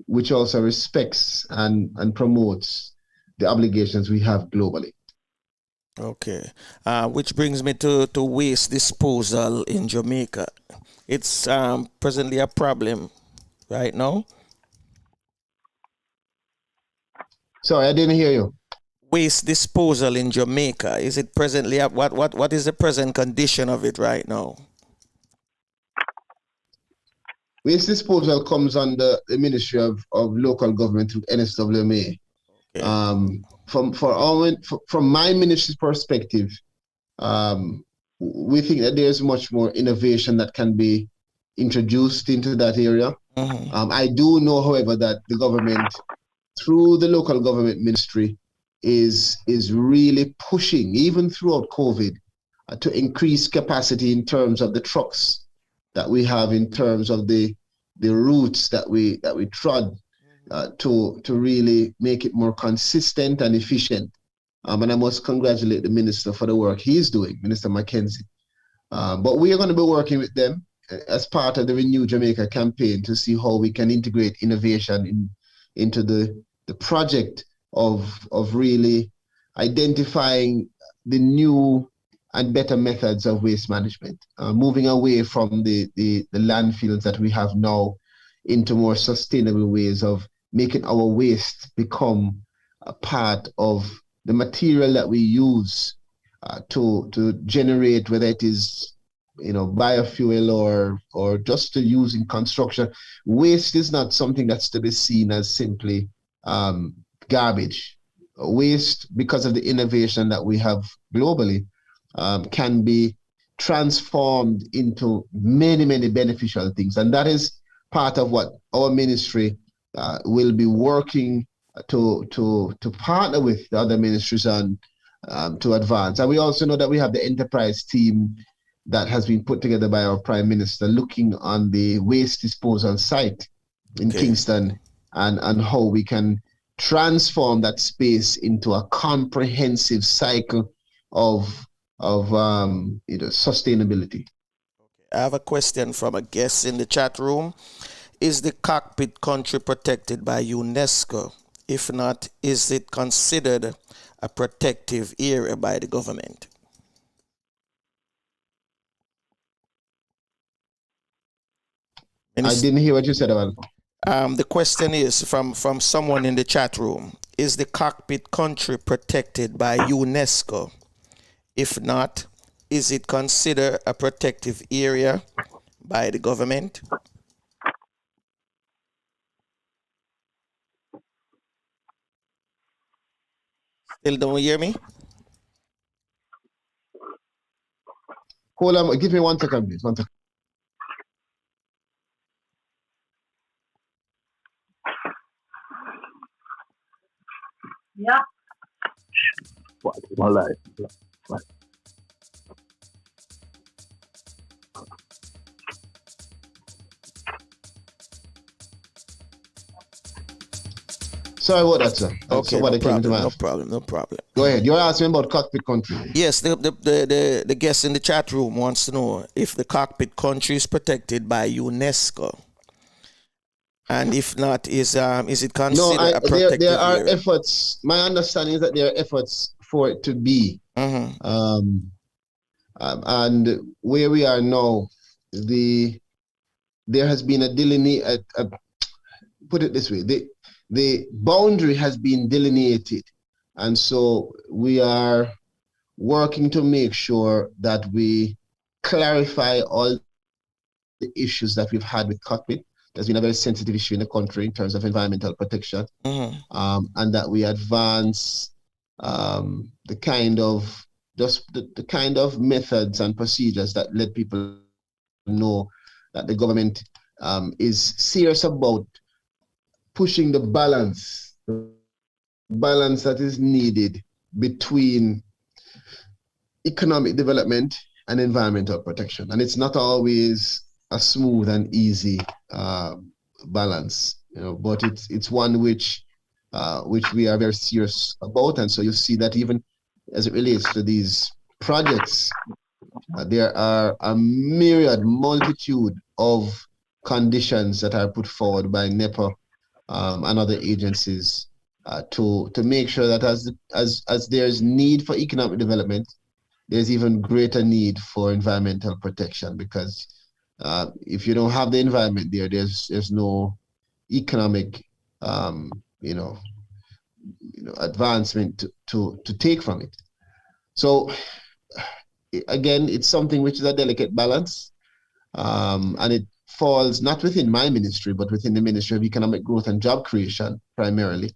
which also respects and promotes the obligations we have globally. Okay. Which brings me to waste disposal in Jamaica. It's presently a problem right now. Sorry, I didn't hear you. Waste disposal in Jamaica. Is it presently what is the present condition of it right now? Waste disposal comes under the Ministry of Local Government through NSWMA. Okay. From my ministry's perspective, we think that there's much more innovation that can be introduced into that area. Mm-hmm. I do know, however, that the government, through the local government ministry, is really pushing, even throughout COVID, to increase capacity in terms of the trucks that we have, in terms of the routes that we trod, to really make it more consistent and efficient. And I must congratulate the minister for the work he's doing, Minister Mackenzie. But we are going to be working with them as part of the Renew Jamaica campaign to see how we can integrate innovation into the project of really identifying the new and better methods of waste management, moving away from the landfills that we have now into more sustainable ways of making our waste become a part of the material that we use to generate, whether it is biofuel or just to use in construction. Waste is not something that's to be seen as simply garbage. Waste, because of the innovation that we have globally, can be transformed into many, many beneficial things. And that is part of what our ministry will be working to partner with the other ministries on to advance. And we also know that we have the enterprise team that has been put together by our Prime Minister looking on the waste disposal site in Kingston and how we can transform that space into a comprehensive cycle of sustainability. I have a question from a guest in the chat room. Is the cockpit country protected by UNESCO? If not, is it considered a protective area by the government? I didn't hear what you said about the question is from someone in the chat room. Is the cockpit country protected by UNESCO? If not, is it considered a protective area by the government? Still don't hear me? Hold on, give me 1 second, please. 1 second. Yeah. What? My life. Sorry about that, sir. Okay, no problem. Go ahead. You're asking about cockpit country. Yes, the guest in the chat room wants to know if the cockpit country is protected by UNESCO. And if not, is it considered a protected there are area? efforts. My understanding is that there are efforts for it to be. Mm-hmm. And where we are now, there has been put it this way, the boundary has been delineated. And so we are working to make sure that we clarify all the issues that we've had with cockpit. There's been a very sensitive issue in the country in terms of environmental protection, and that we advance the kind of methods and procedures that let people know that the government is serious about pushing the balance that is needed between economic development and environmental protection. And it's not always a smooth and easy balance, but it's one which we are very serious about. And so you see that even as it relates to these projects, there are a multitude of conditions that are put forward by NEPA and other agencies to make sure that as there's need for economic development, there's even greater need for environmental protection, because if you don't have the environment there's no economic advancement to take from it. So again, it's something which is a delicate balance, and it falls not within my ministry but within the Ministry of Economic Growth and Job Creation primarily.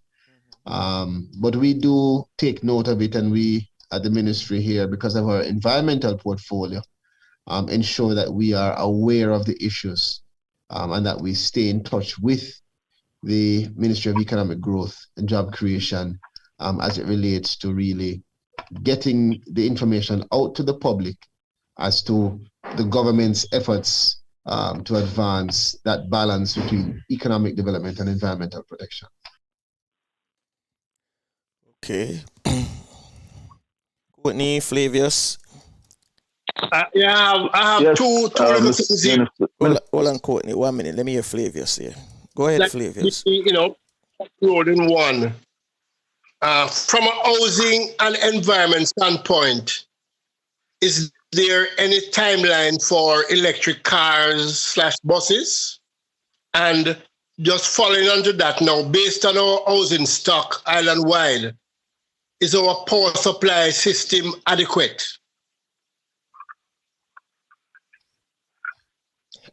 But we do take note of it, and we at the ministry here, because of our environmental portfolio, ensure that we are aware of the issues, and that we stay in touch with the Ministry of Economic Growth and Job Creation as it relates to really getting the information out to the public as to the government's efforts to advance that balance between economic development and environmental protection. Okay. Courtney, Flavius. I have Yes, two little things here. Hold on, Courtney. 1 minute. Let me hear Flavius here. Go ahead, Flavius. Road in one. From a housing and environment standpoint, is there any timeline for electric cars / buses? And just following on to that now, based on our housing stock island-wide, is our power supply system adequate?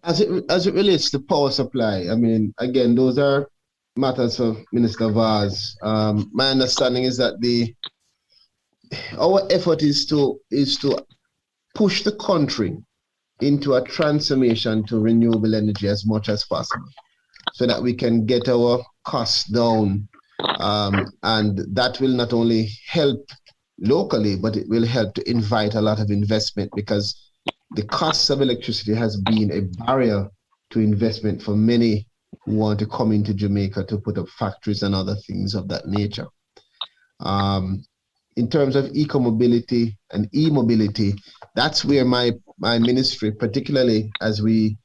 As it relates to power supply, I mean, again, those are matters of Minister Vaz. My understanding is that our effort is to push the country into a transformation to renewable energy as much as possible, so that we can get our costs down, and that will not only help locally, but it will help to invite a lot of investment, because the cost of electricity has been a barrier to investment for many who want to come into Jamaica to put up factories and other things of that nature. In terms of eco-mobility and e-mobility, that's where my ministry, particularly as we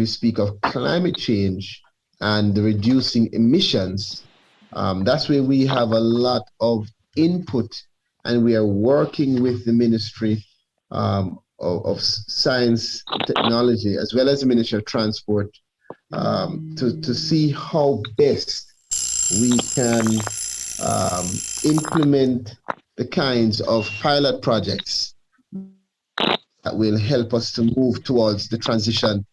speak of climate change and reducing emissions, that's where we have a lot of input, and we are working with the Ministry of Science and Technology, as well as the Ministry of Transport, to see how best we can implement the kinds of pilot projects that will help us to move towards the transition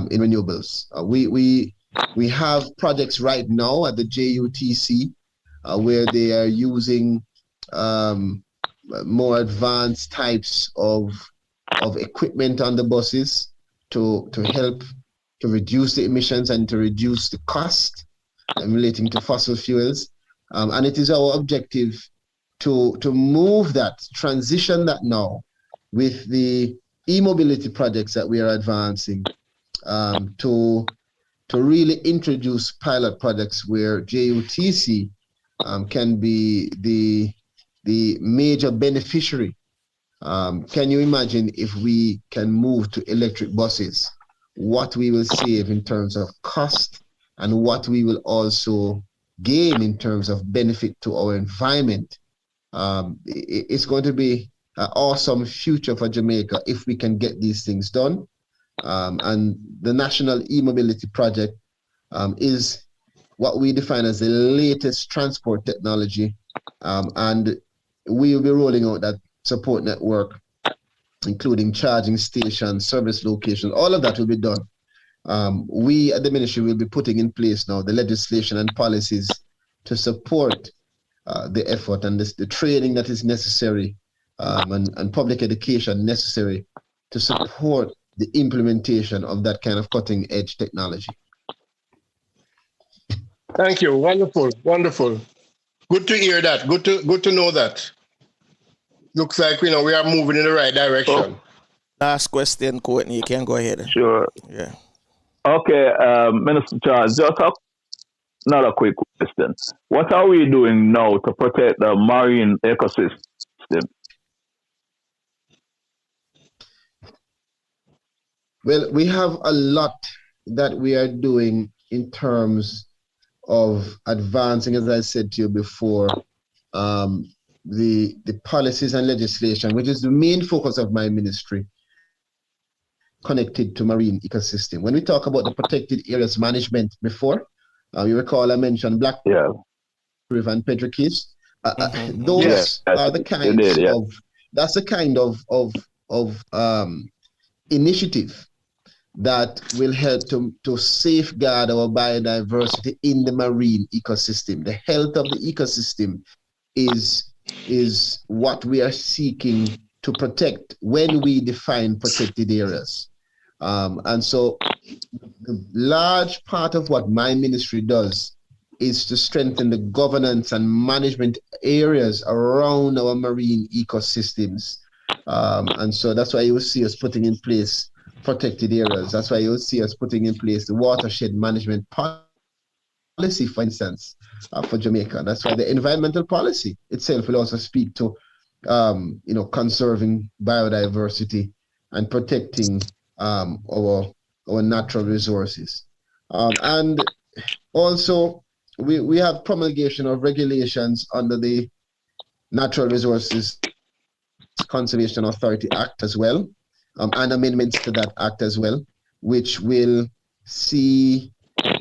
in renewables. We have projects right now at the JUTC where they are using more advanced types of equipment on the buses to help to reduce the emissions and to reduce the cost relating to fossil fuels. And it is our objective to move that, transition that now with the e-mobility projects that we are advancing, to really introduce pilot projects where JUTC can be the major beneficiary. Can you imagine if we can move to electric buses, what we will save in terms of cost and what we will also gain in terms of benefit to our environment? It's going to be an awesome future for Jamaica if we can get these things done. And the National E-Mobility Project is what we define as the latest transport technology. And we will be rolling out that support network, including charging stations, service locations, all of that will be done. We at the ministry will be putting in place now the legislation and policies to support the effort and the training that is necessary, and public education necessary to support the implementation of that kind of cutting edge technology. Thank you. Wonderful. Wonderful. Good to hear that. Good to know that. Looks like we are moving in the right direction. Oh. Last question, Courtney. You can go ahead. Sure. Yeah. Okay, Minister Charles, just another quick question. What are we doing now to protect the marine ecosystem? Well, we have a lot that we are doing in terms of advancing, as I said to you before, the policies and legislation, which is the main focus of my ministry, connected to marine ecosystem. When we talk about the protected areas management before, you recall I mentioned Black River and Pedro Keys. Those are the kinds of, that's the kind of initiative that will help to safeguard our biodiversity in the marine ecosystem. The health of the ecosystem is what we are seeking to protect when we define protected areas. And so the large part of what my ministry does is to strengthen the governance and management areas around our marine ecosystems. And so that's why you will see us putting in place protected areas. That's why you will see us putting in place the watershed management policy, for instance, for Jamaica. That's why the environmental policy itself will also speak to, conserving biodiversity and protecting our natural resources. And also we have promulgation of regulations under the Natural Resources Conservation Authority Act as well, and amendments to that act as well, which will see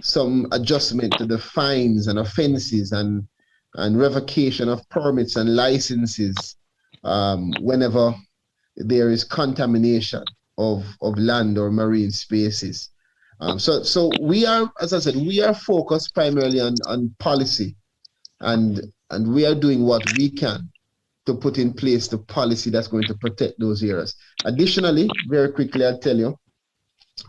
some adjustment to the fines and offenses and revocation of permits and licenses whenever there is contamination of land or marine spaces. So we are, as I said, we are focused primarily on policy, and we are doing what we can to put in place the policy that's going to protect those areas. Additionally, very quickly, I'll tell you,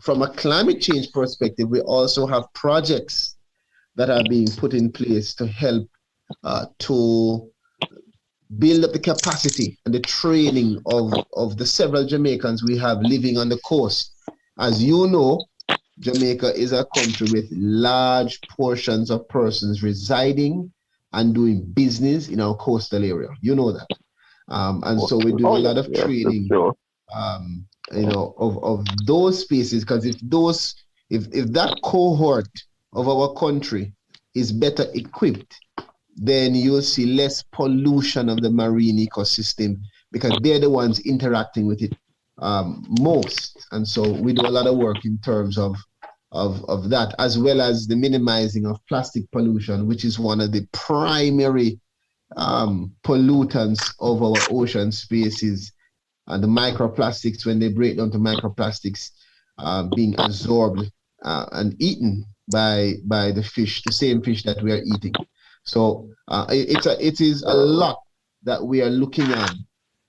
from a climate change perspective, we also have projects that are being put in place to help to build up the capacity and the training of the several Jamaicans we have living on the coast. As you know, Jamaica is a country with large portions of persons residing and doing business in our coastal area. You know that. And so we do a lot of training, of those spaces, because if that cohort of our country is better equipped, then you'll see less pollution of the marine ecosystem, because they're the ones interacting with it most. And so we do a lot of work in terms of that, as well as the minimizing of plastic pollution, which is one of the primary pollutants of our ocean spaces. And the microplastics, when they break down to microplastics, being absorbed and eaten by the fish, the same fish that we are eating. So it is a lot that we are looking at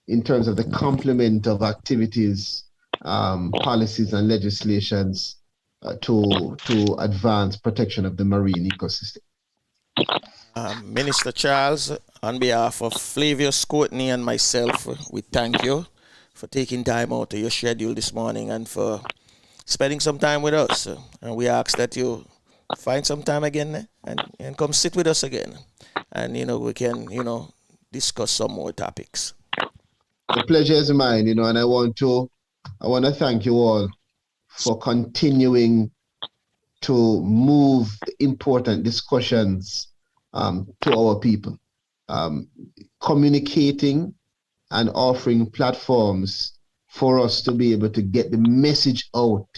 in terms of the complement of activities, policies and legislations to advance protection of the marine ecosystem. Minister Charles, on behalf of Flavius Courtney and myself, we thank you for taking time out of your schedule this morning and for spending some time with us. And we ask that you find some time again and come sit with us again. And, we can, discuss some more topics. The pleasure is mine, and I want to thank you all for continuing to move important discussions to our people, communicating and offering platforms for us to be able to get the message out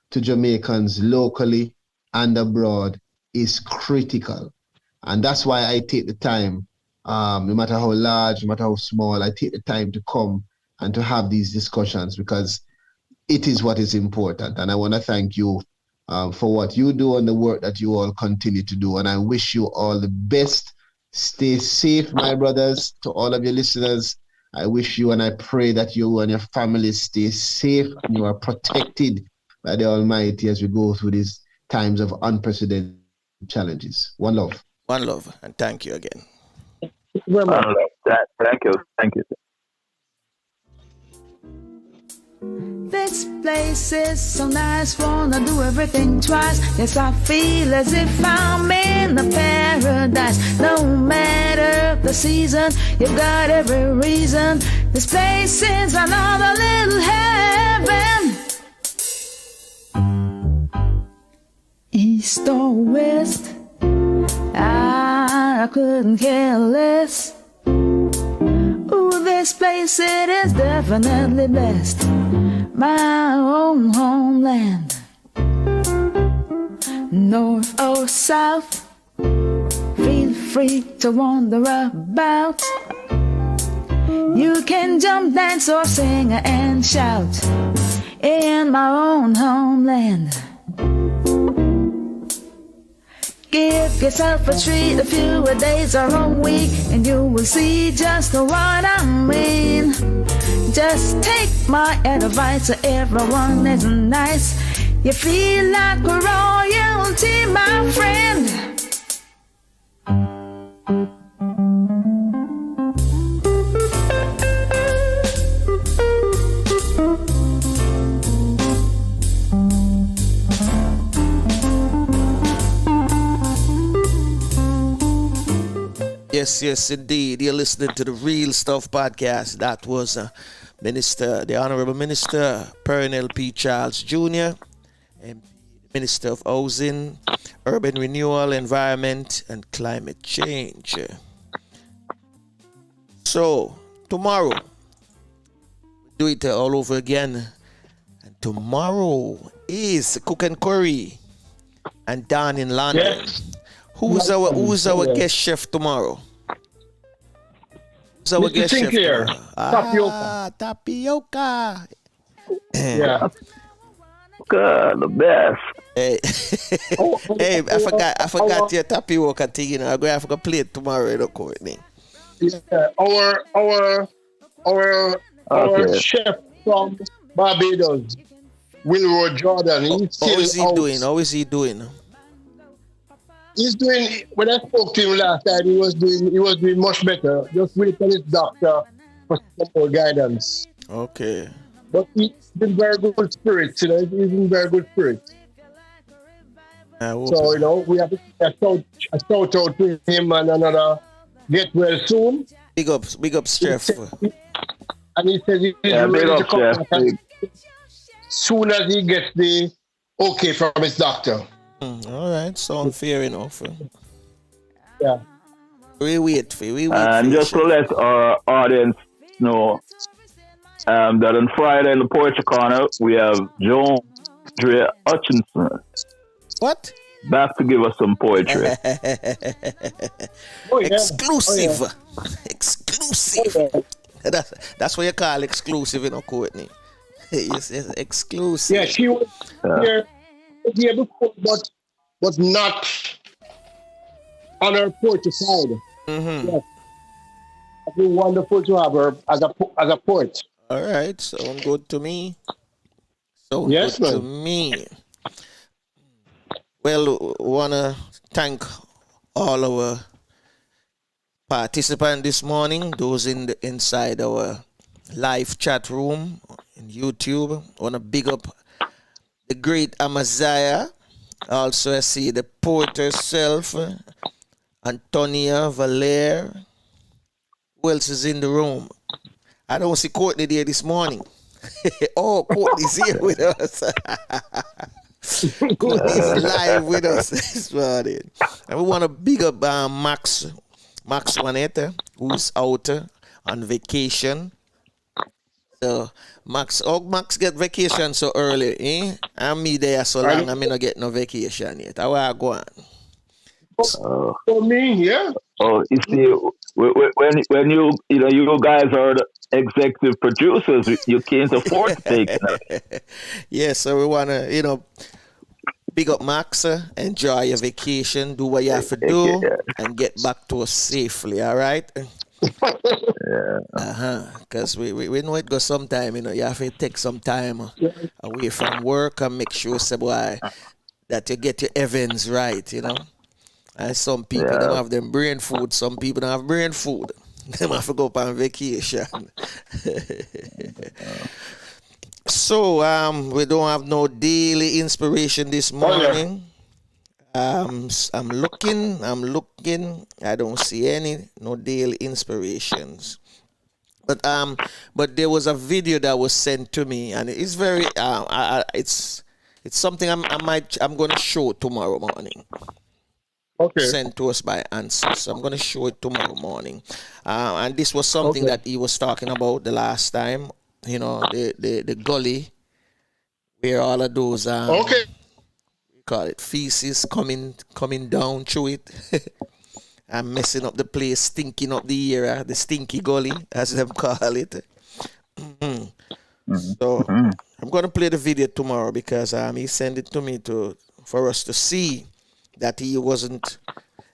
to Jamaicans locally and abroad is critical. And that's why I take the time, no matter how large, no matter how small, I take the time to come and to have these discussions, because it is what is important. And I want to thank you for what you do and the work that you all continue to do. And I wish you all the best. Stay safe, my brothers. To all of your listeners, I wish you and I pray that you and your families stay safe and you are protected by the Almighty as we go through these times of unprecedented challenges. One love. One love, and thank you again. Thank you. This place is so nice, wanna do everything twice. Yes, I feel as if I'm in a paradise. No matter the season, you've got every reason. This place is another little heaven. East or west, I couldn't care less. Ooh, this place, it is definitely blessed. My own homeland. North or south, feel free to wander about. You can jump, dance or sing and shout in my own homeland. Give yourself a treat, a few days or a week, and you will see just what I mean. Just take my advice, so everyone is nice. You feel like royalty, my friend. Yes, indeed. You're listening to the Real Stuff Podcast. That was the Honorable Minister Pearnel P. Charles Jr., MP Minister of Housing, Urban Renewal, Environment, and Climate Change. So, tomorrow, do it all over again. And tomorrow is Cook and Curry and down in London. Yes. Who's our guest chef tomorrow? Who's our Mr. guest Sinclair, chef tomorrow? tapioca. Tapioca. Yeah. God, the best. Hey, hey, I forgot your tapioca thing. You know, I'm gonna have to play it tomorrow, you know, Courtney. Yeah. Our Okay. chef from Barbados, Wilroy Jordan. He's How is he still out. doing? How is he doing? He's doing. When I spoke to him last time, he was doing much better. Just wait for his doctor for some more guidance. Okay. But he's in very good spirits. You know, he's in very good spirits. So you know, we have a shout out to him and another. Get well soon. Big up, chef. And he says he's Yeah, big ready to up, come Chef. back as soon as he gets the okay from his doctor. All right, sound fair enough. Yeah. We wait for And just to let our audience know that on Friday in the Poetry Corner, we have John Dre Hutchinson what? back to give us some poetry. Oh, yeah. Exclusive. Oh, Exclusive. yeah. That's what you call exclusive, you know, Courtney. It's exclusive. Yeah, she was here before, but not on her poetry side. Mm-hmm. Yes. It's been wonderful to have her as a poet. All right, sound good to me. So Yes, good to man. me. Well, wanna thank all our participants this morning, those inside our live chat room in YouTube. Wanna big up the great Amaziah. Also, I see the poet herself, Antonia Valer. Who else is in the room? I don't see Courtney there this morning. Oh, Courtney's here with us. Courtney's live with us this morning. And we want to big up Max Juaneta, who's out on vacation. So Max get vacation so early, eh? And me there so long, I'm not get no vacation yet. How I go on? For me, yeah. Oh, you see, when you guys are the executive producers, you can't afford to take that. Yeah, so we want to, big up Max, enjoy your vacation, do what you have to do, and get back to us safely, all right? Yeah. Because we know it goes sometime, you have to take some time away from work and make sure, boy, that you get your Evans right, And some people don't have them brain food, some people don't have brain food. They have to go up on vacation. So, we don't have no daily inspiration this morning. I'm looking. I don't see no daily inspirations. But there was a video that was sent to me, and it's very it's something I'm going to show tomorrow morning. Okay. Sent to us by Answer. So I'm going to show it tomorrow morning. And this was something that he was talking about the last time. The gully where all of those we call it feces coming down through it and messing up the place, stinking up the area, the stinky gully as them call it. So I'm gonna play the video tomorrow because he sent it to me for us to see that he wasn't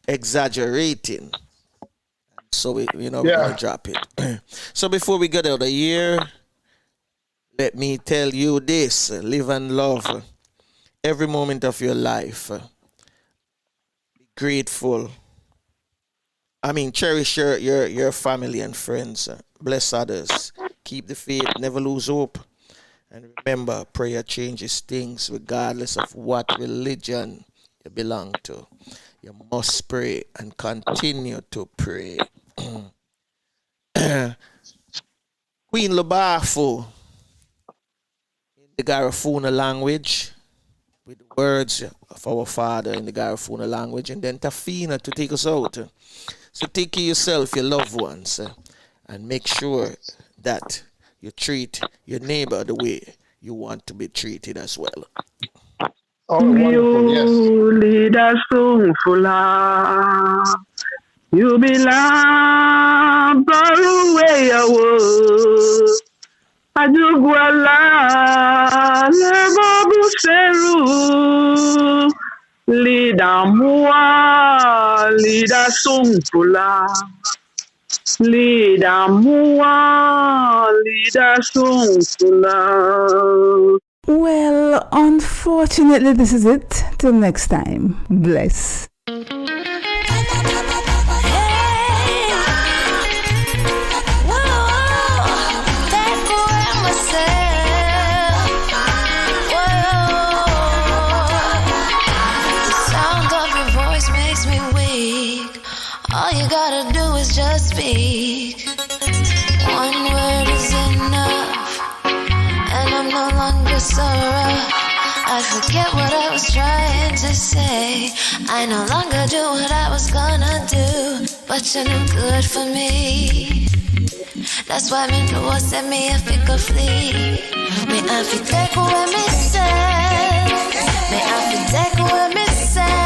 exaggerating. So we're gonna drop it. So before we get out of here, let me tell you this: live and love every moment of your life. Be grateful. Cherish your family and friends. Bless others. Keep the faith. Never lose hope. And remember, prayer changes things regardless of what religion you belong to. You must pray and continue to pray. Queen Labafu, in the Garifuna language, with the words of our Father in the Garifuna language, and then Tafina to take us out. So take care of yourself, your loved ones, and make sure that you treat your neighbor the way you want to be treated as well. Oh, wonderful, yes. Lead us to full. You belong far away away. Ajugwala lebobu seru. Lida mua, lida sumpula. Lida mua, lida sumpula. Well, unfortunately, this is it. Till next time. Bless. All you gotta do is just speak. One word is enough, and I'm no longer sorrow. I forget what I was trying to say. I no longer do what I was gonna do, but you're no good for me. That's why me know I said me if it could flee. Me I fi take away me say. Me I fi take away me say.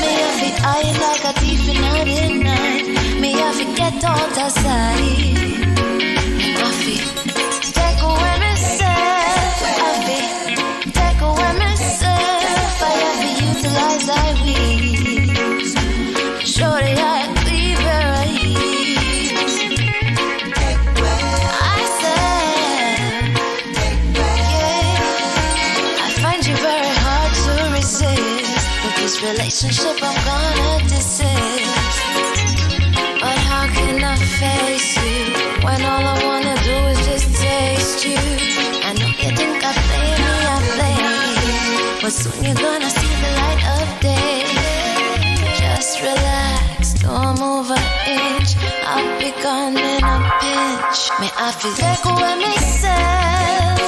Me I fi hide like a thief in the night. Me I fi get out of sight. Me I fi take away myself. I fi take away myself. I have to utilize I weeds. Shorty I cleave her eyes. I said, yeah, I find you very hard to resist. With this relationship I'm gonna desist. But how can I face you when all I wanna do is just taste you? I know you think I play me, but soon you're gonna see the light of day. Just relax, don't move an inch. I'll be gone in a pinch. May I feel take away myself.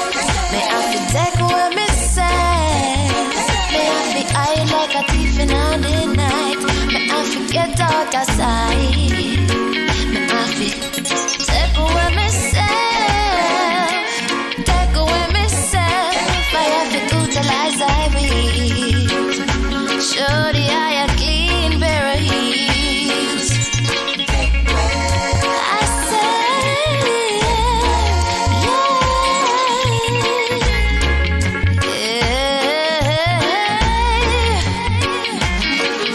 May I feel take away myself. May I feel hide like a thief in the night. May I forget out of sight. May I feel take away myself. Take away myself. I have to utilize I will. Shorty, I have clean berries. I say,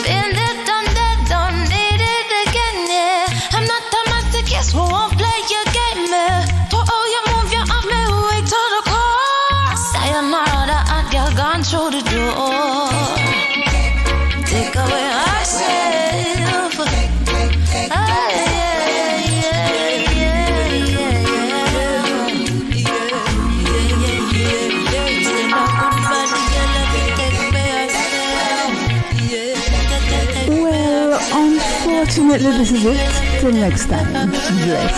been there, done that, don't need it again, yeah. I'm not the master, guess who won't play your game, yeah. For all you move, you off me way to the core. Sayonara, and girl gone through the door. Take away ourselves. Ah, yeah, yeah, yeah, yeah, yeah. Say no goodbye, girl, let me take away ourselves. Yeah. Well, unfortunately, this is it. Till next time. Bless.